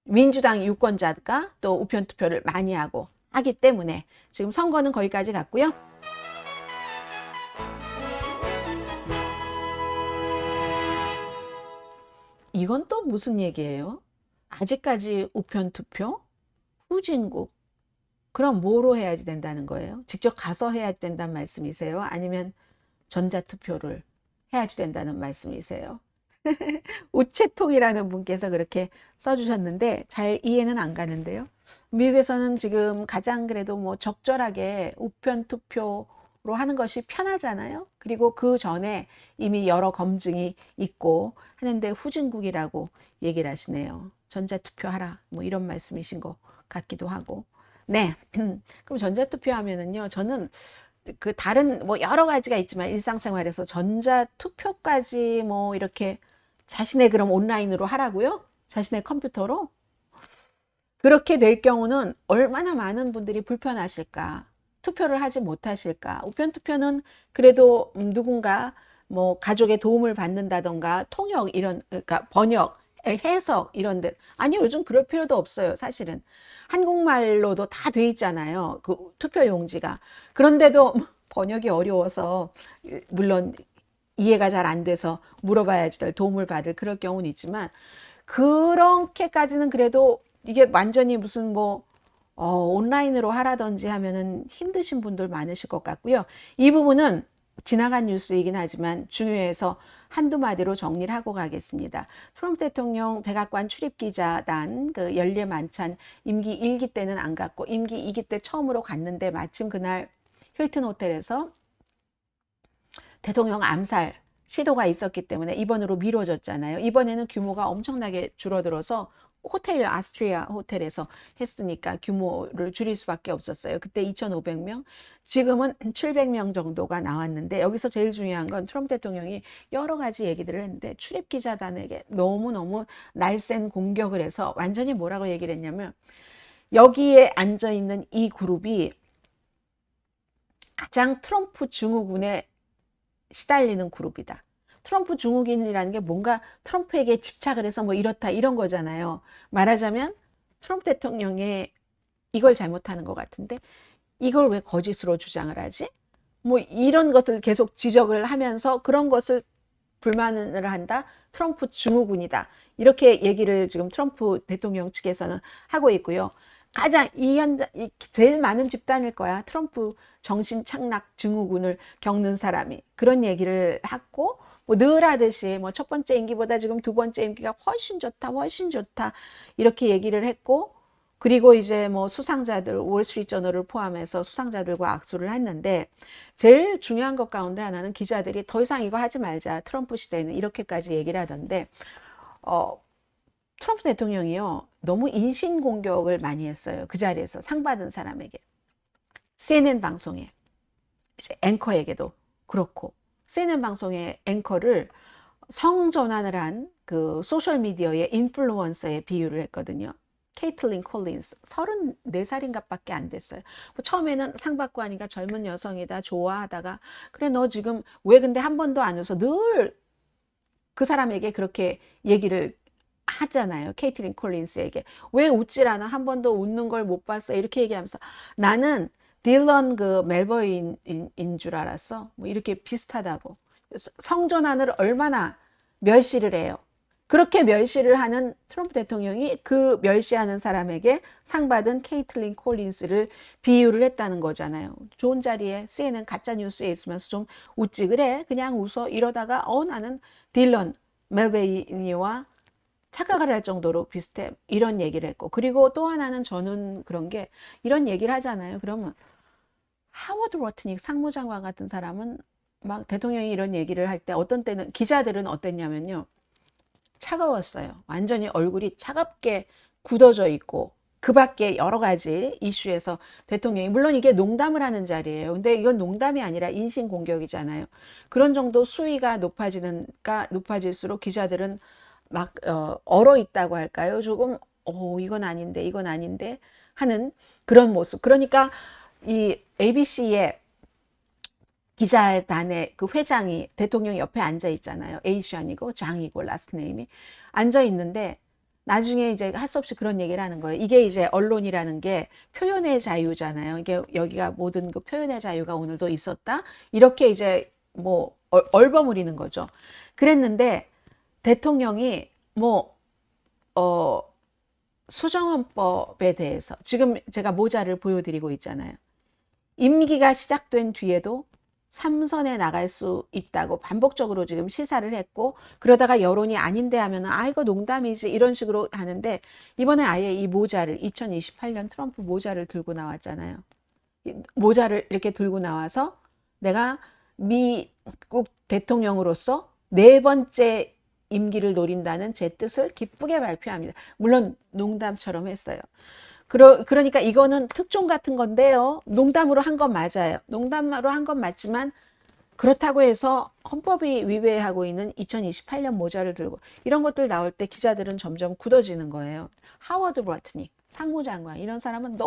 Speaker 2: 민주당 유권자가 또 우편 투표를 많이 하기 때문에 지금 선거는 거기까지 갔고요. 이건 또 무슨 얘기예요? 아직까지 우편 투표? 후진국? 그럼 뭐로 해야지 된다는 거예요? 직접 가서 해야 된다는 말씀이세요? 아니면 전자투표를 해야지 된다는 말씀이세요? 우체통이라는 분께서 그렇게 써주셨는데 잘 이해는 안 가는데요. 미국에서는 지금 가장 그래도 뭐 적절하게 우편 투표로 하는 것이 편하잖아요. 그리고 그 전에 이미 여러 검증이 있고 하는데 후진국이라고 얘기를 하시네요. 전자투표 하라 뭐 이런 말씀이신 것 같기도 하고. 네. 그럼 전자투표 하면은요, 저는 그 다른 뭐 여러 가지가 있지만 일상생활에서 전자투표까지 뭐 이렇게 자신의 그럼 온라인으로 하라고요? 자신의 컴퓨터로? 그렇게 될 경우는 얼마나 많은 분들이 불편하실까? 투표를 하지 못하실까? 우편 투표는 그래도 누군가 뭐 가족의 도움을 받는다던가 통역 이런 그러니까 번역, 해석 이런 데 아니요, 요즘 그럴 필요도 없어요. 사실은 한국말로도 다 돼 있잖아요. 그 투표 용지가. 그런데도 번역이 어려워서 물론 이해가 잘 안 돼서 물어봐야지 될 도움을 받을 그럴 경우는 있지만 그렇게까지는 그래도 이게 완전히 무슨 뭐 온라인으로 하라든지 하면은 힘드신 분들 많으실 것 같고요. 이 부분은 지나간 뉴스이긴 하지만 중요해서 한두 마디로 정리를 하고 가겠습니다. 트럼프 대통령 백악관 출입기자단 그 연례 만찬 임기 1기 때는 안 갔고 임기 2기 때 처음으로 갔는데 마침 그날 힐튼 호텔에서 대통령 암살 시도가 있었기 때문에 이번으로 미뤄졌잖아요. 이번에는 규모가 엄청나게 줄어들어서 호텔 아스트리아 호텔에서 했으니까 규모를 줄일 수밖에 없었어요. 그때 2,500명, 지금은 700명 정도가 나왔는데 여기서 제일 중요한 건 트럼프 대통령이 여러 가지 얘기들을 했는데 출입 기자단에게 너무너무 날쌘 공격을 해서 완전히 뭐라고 얘기를 했냐면 여기에 앉아 있는 이 그룹이 가장 트럼프 증후군에 시달리는 그룹이다. 트럼프 증후군이라는 게 뭔가 트럼프에게 집착을 해서 뭐 이렇다 이런 거잖아요. 말하자면 트럼프 대통령이 이걸 잘못하는 것 같은데 이걸 왜 거짓으로 주장을 하지? 뭐 이런 것들 계속 지적을 하면서 그런 것을 불만을 한다. 트럼프 증후군이다. 이렇게 얘기를 지금 트럼프 대통령 측에서는 하고 있고요. 가장 제일 많은 집단일 거야. 트럼프 정신 착락 증후군을 겪는 사람이. 그런 얘기를 하고, 뭐 늘 하듯이 뭐 첫 번째 임기보다 지금 두 번째 임기가 훨씬 좋다, 훨씬 좋다. 이렇게 얘기를 했고, 그리고 이제 뭐 수상자들, 월스트리트저널을 포함해서 수상자들과 악수를 했는데, 제일 중요한 것 가운데 하나는 기자들이 더 이상 이거 하지 말자. 트럼프 시대에는 이렇게까지 얘기를 하던데, 트럼프 대통령이요, 너무 인신공격을 많이 했어요. 그 자리에서 상 받은 사람에게. CNN 방송에, 이제 앵커에게도 그렇고, CNN 방송의 앵커를 성전환을 한 그 소셜미디어의 인플루언서에 비유를 했거든요. 케이틀린 콜린스, 34살인가 밖에 안 됐어요. 뭐 처음에는 상 받고 하니까 젊은 여성이다, 좋아하다가, 그래, 너 지금 왜 근데 한 번도 안 웃어? 늘 그 사람에게 그렇게 얘기를 하잖아요. 케이틀린 콜린스에게. 왜 웃질 않아? 한 번도 웃는 걸 못 봤어. 이렇게 얘기하면서 나는 딜런 그 멜버인인 줄 알았어. 뭐 이렇게 비슷하다고. 성전환을 얼마나 멸시를 해요. 그렇게 멸시를 하는 트럼프 대통령이 그 멸시하는 사람에게 상 받은 케이틀린 콜린스를 비유를 했다는 거잖아요. 좋은 자리에 CNN 가짜 뉴스에 있으면서 좀 웃지 그래. 그냥 웃어. 이러다가 나는 딜런 멜베이니와 착각을 할 정도로 비슷해. 이런 얘기를 했고. 그리고 또 하나는 저는 그런 게 이런 얘기를 하잖아요. 그러면 하워드 로트닉 상무장관 같은 사람은 막 대통령이 이런 얘기를 할 때 어떤 때는 기자들은 어땠냐면요. 차가웠어요. 완전히 얼굴이 차갑게 굳어져 있고 그 밖에 여러 가지 이슈에서 대통령이 물론 이게 농담을 하는 자리예요. 근데 이건 농담이 아니라 인신공격이잖아요. 그런 정도 수위가 높아질수록 기자들은 막 얼어 있다고 할까요? 조금 이건 아닌데 이건 아닌데 하는 그런 모습. 그러니까 이 ABC의 기자단의 그 회장이 대통령 옆에 앉아 있잖아요. 에이시안이고 장이고 라스트 네임이 앉아 있는데 나중에 이제 할 수 없이 그런 얘기를 하는 거예요. 이게 이제 언론이라는 게 표현의 자유잖아요. 이게 여기가 모든 그 표현의 자유가 오늘도 있었다. 이렇게 이제 뭐 얼버무리는 거죠. 그랬는데 대통령이 뭐 수정헌법에 대해서 지금 제가 모자를 보여드리고 있잖아요. 임기가 시작된 뒤에도 3선에 나갈 수 있다고 반복적으로 지금 시사를 했고, 그러다가 여론이 아닌데 하면은 아 이거 농담이지 이런 식으로 하는데, 이번에 아예 이 모자를 2028년 트럼프 모자를 들고 나왔잖아요. 모자를 이렇게 들고 나와서 내가 미국 대통령으로서 네 번째 임기를 노린다는 제 뜻을 기쁘게 발표합니다. 물론 농담처럼 했어요. 그러니까 이거는 특종 같은 건데요. 농담으로 한 건 맞아요. 농담으로 한 건 맞지만 그렇다고 해서 헌법이 위배하고 있는 2028년 모자를 들고 이런 것들 나올 때 기자들은 점점 굳어지는 거예요. 하워드 브러트닉 상무장관 이런 사람은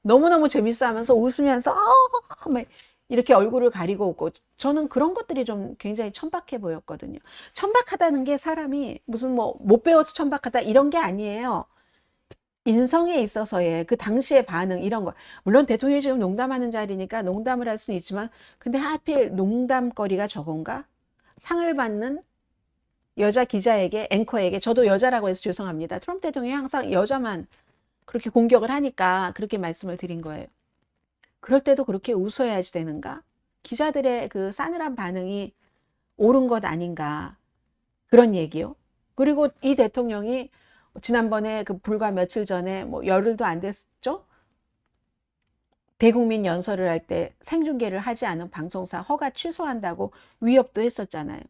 Speaker 2: 너무너무 재밌어 하면서 웃으면서 막 이렇게 얼굴을 가리고 웃고, 저는 그런 것들이 좀 굉장히 천박해 보였거든요. 천박하다는 게 사람이 무슨 뭐 못 배워서 천박하다 이런 게 아니에요. 인성에 있어서의 그 당시의 반응 이런 거. 물론 대통령이 지금 농담하는 자리니까 농담을 할 수는 있지만 근데 하필 농담거리가 저건가? 상을 받는 여자 기자에게 앵커에게, 저도 여자라고 해서 죄송합니다. 트럼프 대통령이 항상 여자만 그렇게 공격을 하니까 그렇게 말씀을 드린 거예요. 그럴 때도 그렇게 웃어야지 되는가? 기자들의 그 싸늘한 반응이 옳은 것 아닌가? 그런 얘기요. 그리고 이 대통령이 지난번에 그 불과 며칠 전에 뭐 열흘도 안 됐죠? 대국민 연설을 할 때 생중계를 하지 않은 방송사 허가 취소한다고 위협도 했었잖아요.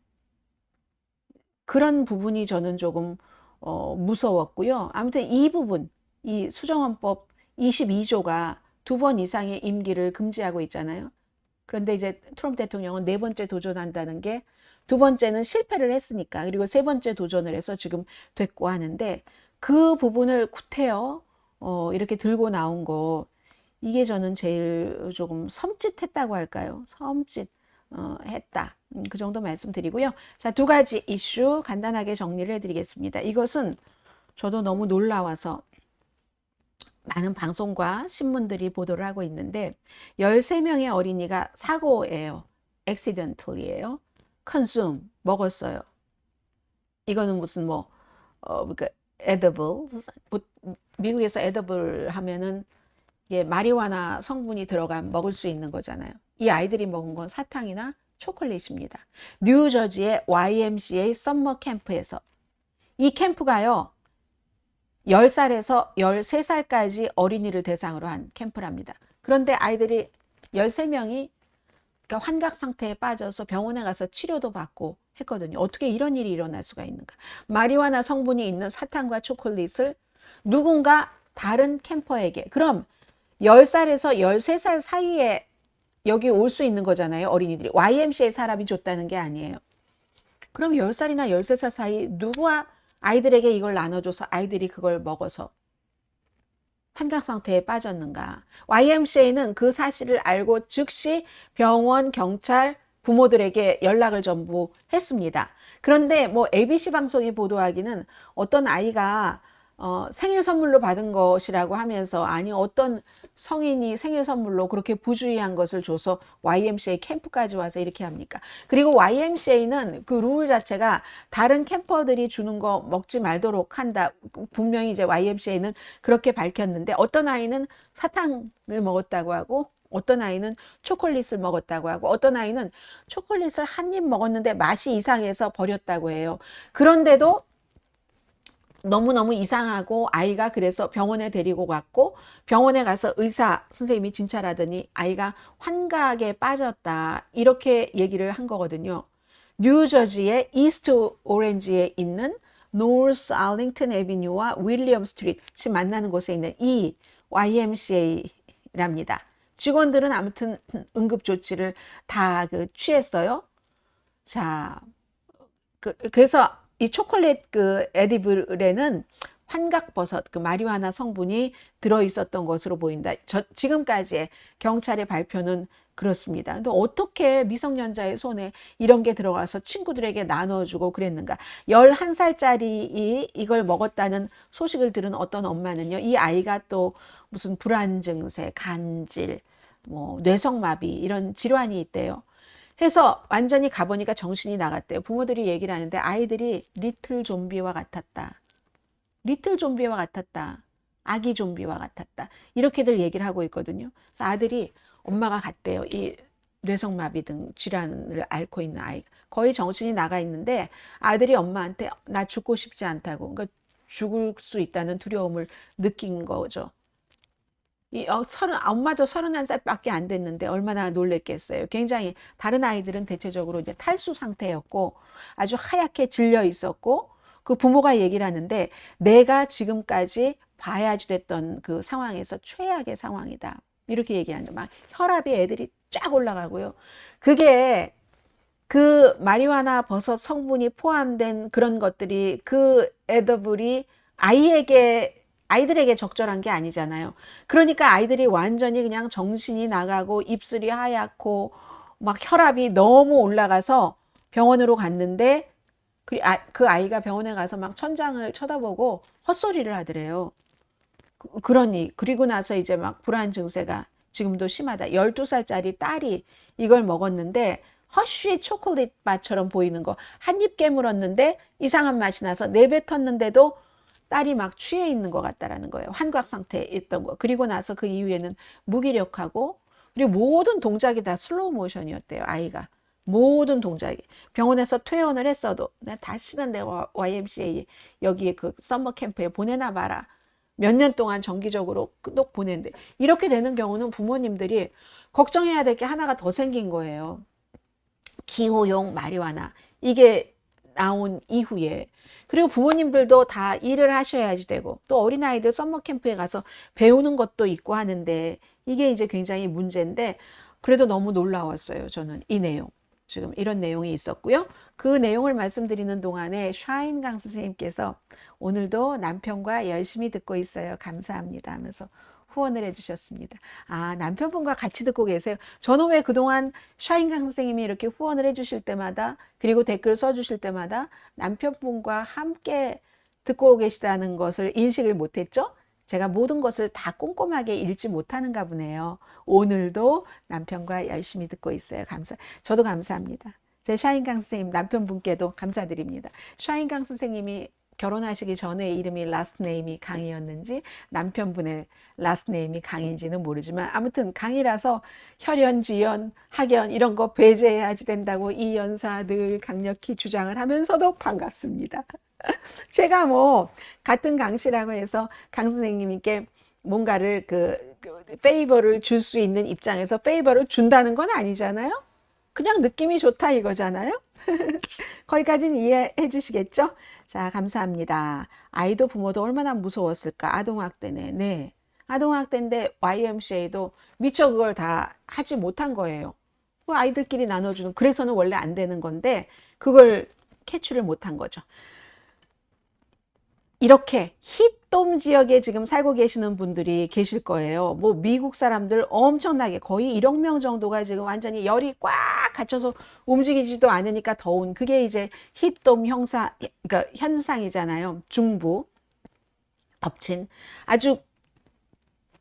Speaker 2: 그런 부분이 저는 조금 무서웠고요. 아무튼 이 부분, 이 수정헌법 22조가 2번 이상의 임기를 금지하고 있잖아요. 그런데 이제 트럼프 대통령은 네 번째 도전한다는 게, 두 번째는 실패를 했으니까, 그리고 세 번째 도전을 해서 지금 됐고 하는데, 그 부분을 구태여 이렇게 들고 나온 거, 이게 저는 제일 조금 섬찟했다고 할까요? 했다. 그 정도 말씀드리고요. 자, 두 가지 이슈 간단하게 정리를 해드리겠습니다. 이것은 저도 너무 놀라워서 많은 방송과 신문들이 보도를 하고 있는데, 13명의 어린이가 사고예요. accidental이에요. consume, 먹었어요. 이거는 무슨 그러니까 edible, 미국에서 edible 하면은 마리화나 성분이 들어간 먹을 수 있는 거잖아요. 이 아이들이 먹은 건 사탕이나 초콜릿입니다. 뉴저지의 YMCA 썸머 캠프에서, 이 캠프가요 10살에서 13살까지 어린이를 대상으로 한 캠프랍니다. 그런데 아이들이 13명이 그러니까 환각 상태에 빠져서 병원에 가서 치료도 받고 했거든요. 어떻게 이런 일이 일어날 수가 있는가? 마리화나 성분이 있는 사탕과 초콜릿을 누군가 다른 캠퍼에게, 그럼 10살에서 13살 사이에 여기 올 수 있는 거잖아요. 어린이들이. YMCA 사람이 줬다는 게 아니에요. 그럼 10살이나 13살 사이 누구와 아이들에게 이걸 나눠줘서 아이들이 그걸 먹어서 환각 상태에 빠졌는가? YMCA는 그 사실을 알고 즉시 병원, 경찰, 부모들에게 연락을 전부 했습니다. 그런데 뭐 ABC 방송이 보도하기는 어떤 아이가 생일 선물로 받은 것이라고 하면서, 아니 어떤 성인이 생일 선물로 그렇게 부주의한 것을 줘서 YMCA 캠프까지 와서 이렇게 합니까? 그리고 YMCA는 그 룰 자체가 다른 캠퍼들이 주는 거 먹지 말도록 한다. 분명히 이제 YMCA는 그렇게 밝혔는데, 어떤 아이는 사탕을 먹었다고 하고 어떤 아이는 초콜릿을 먹었다고 하고 어떤 아이는 초콜릿을 한 입 먹었는데 맛이 이상해서 버렸다고 해요. 그런데도 너무너무 이상하고 아이가 그래서 병원에 데리고 갔고, 병원에 가서 의사 선생님이 진찰하더니 아이가 환각에 빠졌다 이렇게 얘기를 한 거거든요. 뉴저지의 이스트 오렌지에 있는 노스 알링턴 애비뉴와 윌리엄 스트릿이 만나는 곳에 있는 이 YMCA랍니다. 직원들은 아무튼 응급 조치를 다 취했어요. 자, 그래서 이 초콜릿 그 에디블에는 환각버섯, 그 마리화나 성분이 들어있었던 것으로 보인다. 지금까지의 경찰의 발표는 그렇습니다. 근데 어떻게 미성년자의 손에 이런 게 들어가서 친구들에게 나눠주고 그랬는가? 11살짜리 이걸 먹었다는 소식을 들은 어떤 엄마는요, 이 아이가 또 무슨 불안 증세, 간질, 뭐 뇌성마비 이런 질환이 있대요. 해서 완전히 가보니까 정신이 나갔대요. 부모들이 얘기를 하는데 아이들이 리틀 좀비와 같았다. 리틀 좀비와 같았다. 아기 좀비와 같았다. 이렇게들 얘기를 하고 있거든요. 그래서 아들이 엄마가 같대요. 이 뇌성마비 등 질환을 앓고 있는 아이. 거의 정신이 나가 있는데 아들이 엄마한테 나 죽고 싶지 않다고. 그러니까 죽을 수 있다는 두려움을 느낀 거죠. 엄마도 31살밖에 안 됐는데 얼마나 놀랬겠어요. 굉장히 다른 아이들은 대체적으로 이제 탈수 상태였고 아주 하얗게 질려 있었고 그 부모가 얘기를 하는데 내가 지금까지 봐야지 됐던 그 상황에서 최악의 상황이다. 이렇게 얘기하는데 막 혈압이 애들이 쫙 올라가고요. 그게 그 마리화나 버섯 성분이 포함된 그런 것들이 그 에더블이 아이들에게 적절한 게 아니잖아요. 그러니까 아이들이 완전히 그냥 정신이 나가고 입술이 하얗고 막 혈압이 너무 올라가서 병원으로 갔는데 그 아이가 병원에 가서 막 천장을 쳐다보고 헛소리를 하더래요. 그러니 그리고 나서 이제 막 불안 증세가 지금도 심하다. 12살짜리 딸이 이걸 먹었는데 허쉬 초콜릿 맛처럼 보이는 거 한 입 깨물었는데 이상한 맛이 나서 내뱉었는데도 딸이 막 취해 있는 것 같다라는 거예요. 환각 상태에 있던 거. 그리고 나서 그 이후에는 무기력하고 그리고 모든 동작이 다 슬로우 모션이었대요. 아이가. 모든 동작이. 병원에서 퇴원을 했어도 다시는 내 YMCA 여기에 그 썸머 캠프에 보내나 봐라. 몇 년 동안 정기적으로 꼭 보낸대. 이렇게 되는 경우는 부모님들이 걱정해야 될 게 하나가 더 생긴 거예요. 기호용 마리화나 이게 나온 이후에 그리고 부모님들도 다 일을 하셔야지 되고 또 어린아이들 썸머 캠프에 가서 배우는 것도 있고 하는데 이게 이제 굉장히 문제인데 그래도 너무 놀라웠어요. 저는 이 내용. 지금 이런 내용이 있었고요. 그 내용을 말씀드리는 동안에 샤인 강 선생님께서 오늘도 남편과 열심히 듣고 있어요. 감사합니다 하면서 후원을 해주셨습니다. 아, 남편분과 같이 듣고 계세요. 저는 왜 그동안 샤인강 선생님이 이렇게 후원을 해주실 때마다 그리고 댓글 써주실 때마다 남편분과 함께 듣고 계시다는 것을 인식을 못했죠? 제가 모든 것을 다 꼼꼼하게 읽지 못하는가 보네요. 오늘도 남편과 열심히 듣고 있어요. 저도 감사합니다. 제 샤인강 선생님 남편분께도 감사드립니다. 샤인강 선생님이 결혼하시기 전에 이름이 라스트 네임이 강이었는지 남편분의 라스트 네임이 강인지는 모르지만 아무튼 강이라서 혈연, 지연, 학연 이런 거 배제해야지 된다고 이 연사 늘 강력히 주장을 하면서도 반갑습니다. 제가 뭐 같은 강씨라고 해서 강 선생님께 뭔가를 페이버를 줄 수 있는 입장에서 페이버를 준다는 건 아니잖아요. 그냥 느낌이 좋다 이거잖아요. 거기까지는 이해해 주시겠죠? 자, 감사합니다. 아이도 부모도 얼마나 무서웠을까? 아동학대네. 네. 아동학대인데 YMCA도 미처 그걸 다 하지 못한 거예요. 아이들끼리 나눠주는, 그래서는 원래 안 되는 건데, 그걸 캐치를 못한 거죠. 이렇게 히돔 지역에 지금 살고 계시는 분들이 계실 거예요. 뭐 미국 사람들 엄청나게 거의 1억 명 정도가 지금 완전히 열이 꽉 갇혀서 움직이지도 않으니까 더운 그게 이제 히돔 그러니까 현상이잖아요. 중부 덮친 아주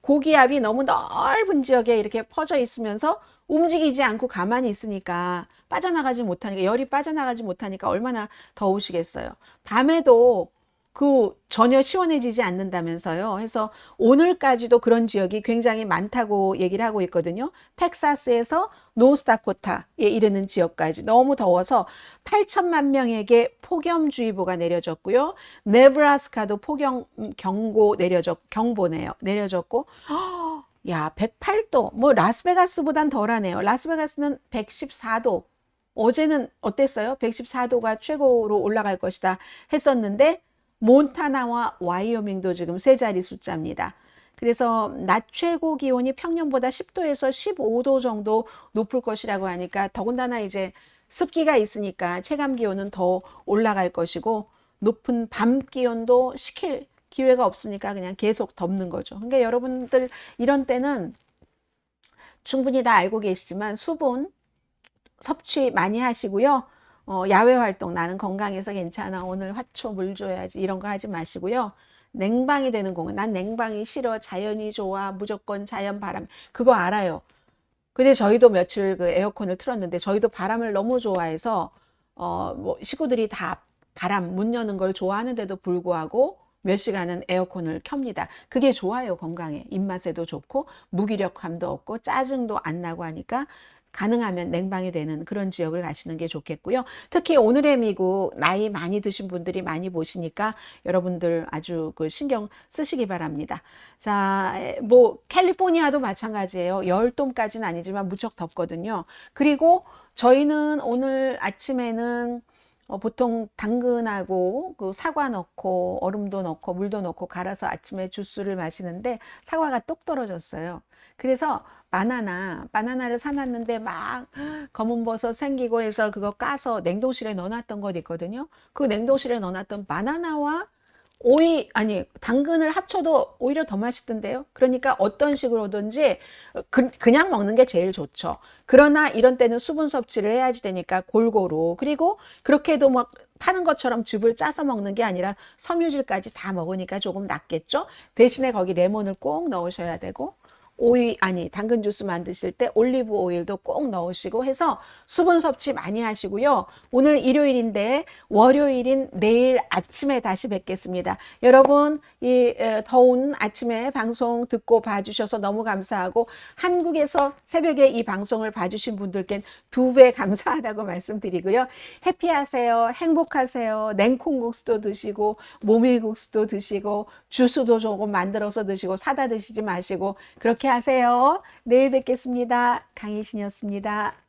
Speaker 2: 고기압이 너무 넓은 지역에 이렇게 퍼져 있으면서 움직이지 않고 가만히 있으니까 빠져나가지 못하니까 열이 빠져나가지 못하니까 얼마나 더우시겠어요. 밤에도 전혀 시원해지지 않는다면서요. 해서 오늘까지도 그런 지역이 굉장히 많다고 얘기를 하고 있거든요. 텍사스에서 노스다코타에 이르는 지역까지 너무 더워서 8천만 명에게 폭염주의보가 내려졌고요. 네브라스카도 폭염 경보네요. 내려졌고, 야, 108도. 뭐 라스베가스보단 덜하네요. 라스베가스는 114도. 어제는 어땠어요? 114도가 최고로 올라갈 것이다 했었는데 몬타나와 와이오밍도 지금 세 자리 숫자입니다. 그래서 낮 최고 기온이 평년보다 10도에서 15도 정도 높을 것이라고 하니까 더군다나 이제 습기가 있으니까 체감 기온은 더 올라갈 것이고 높은 밤 기온도 식힐 기회가 없으니까 그냥 계속 덮는 거죠. 그러니까 여러분들 이런 때는 충분히 다 알고 계시지만 수분 섭취 많이 하시고요. 야외 활동 나는 건강해서 괜찮아. 오늘 화초 물 줘야지. 이런 거 하지 마시고요. 냉방이 되는 공간. 난 냉방이 싫어. 자연이 좋아. 무조건 자연 바람. 그거 알아요. 근데 저희도 며칠 그 에어컨을 틀었는데 저희도 바람을 너무 좋아해서 뭐 식구들이 다 바람 문 여는 걸 좋아하는데도 불구하고 몇 시간은 에어컨을 켭니다. 그게 좋아요, 건강에. 입맛에도 좋고 무기력함도 없고 짜증도 안 나고 하니까 가능하면 냉방이 되는 그런 지역을 가시는 게 좋겠고요. 특히 오늘의 미국 나이 많이 드신 분들이 많이 보시니까 여러분들 아주 그 신경 쓰시기 바랍니다. 자, 뭐 캘리포니아도 마찬가지예요. 열돔까지는 아니지만 무척 덥거든요. 그리고 저희는 오늘 아침에는 보통 당근하고 그 사과 넣고 얼음도 넣고 물도 넣고 갈아서 아침에 주스를 마시는데 사과가 똑 떨어졌어요. 그래서 바나나를 사놨는데 막 검은 버섯 생기고 해서 그거 까서 냉동실에 넣어놨던 것 있거든요. 그 냉동실에 넣어놨던 바나나와 당근을 합쳐도 오히려 더 맛있던데요. 그러니까 어떤 식으로든지 그냥 먹는 게 제일 좋죠. 그러나 이런 때는 수분 섭취를 해야지 되니까 골고루. 그리고 그렇게 해도 막 파는 것처럼 즙을 짜서 먹는 게 아니라 섬유질까지 다 먹으니까 조금 낫겠죠. 대신에 거기 레몬을 꼭 넣으셔야 되고 당근 주스 만드실 때 올리브 오일도 꼭 넣으시고 해서 수분 섭취 많이 하시고요. 오늘 일요일인데 월요일인 내일 아침에 다시 뵙겠습니다. 여러분 이 더운 아침에 방송 듣고 봐주셔서 너무 감사하고 한국에서 새벽에 이 방송을 봐주신 분들께 2배 감사하다고 말씀드리고요. 해피하세요. 행복하세요. 냉콩국수도 드시고 모밀국수도 드시고 주스도 조금 만들어서 드시고 사다 드시지 마시고 그렇게 하세요. 내일 뵙겠습니다. 강희신이었습니다.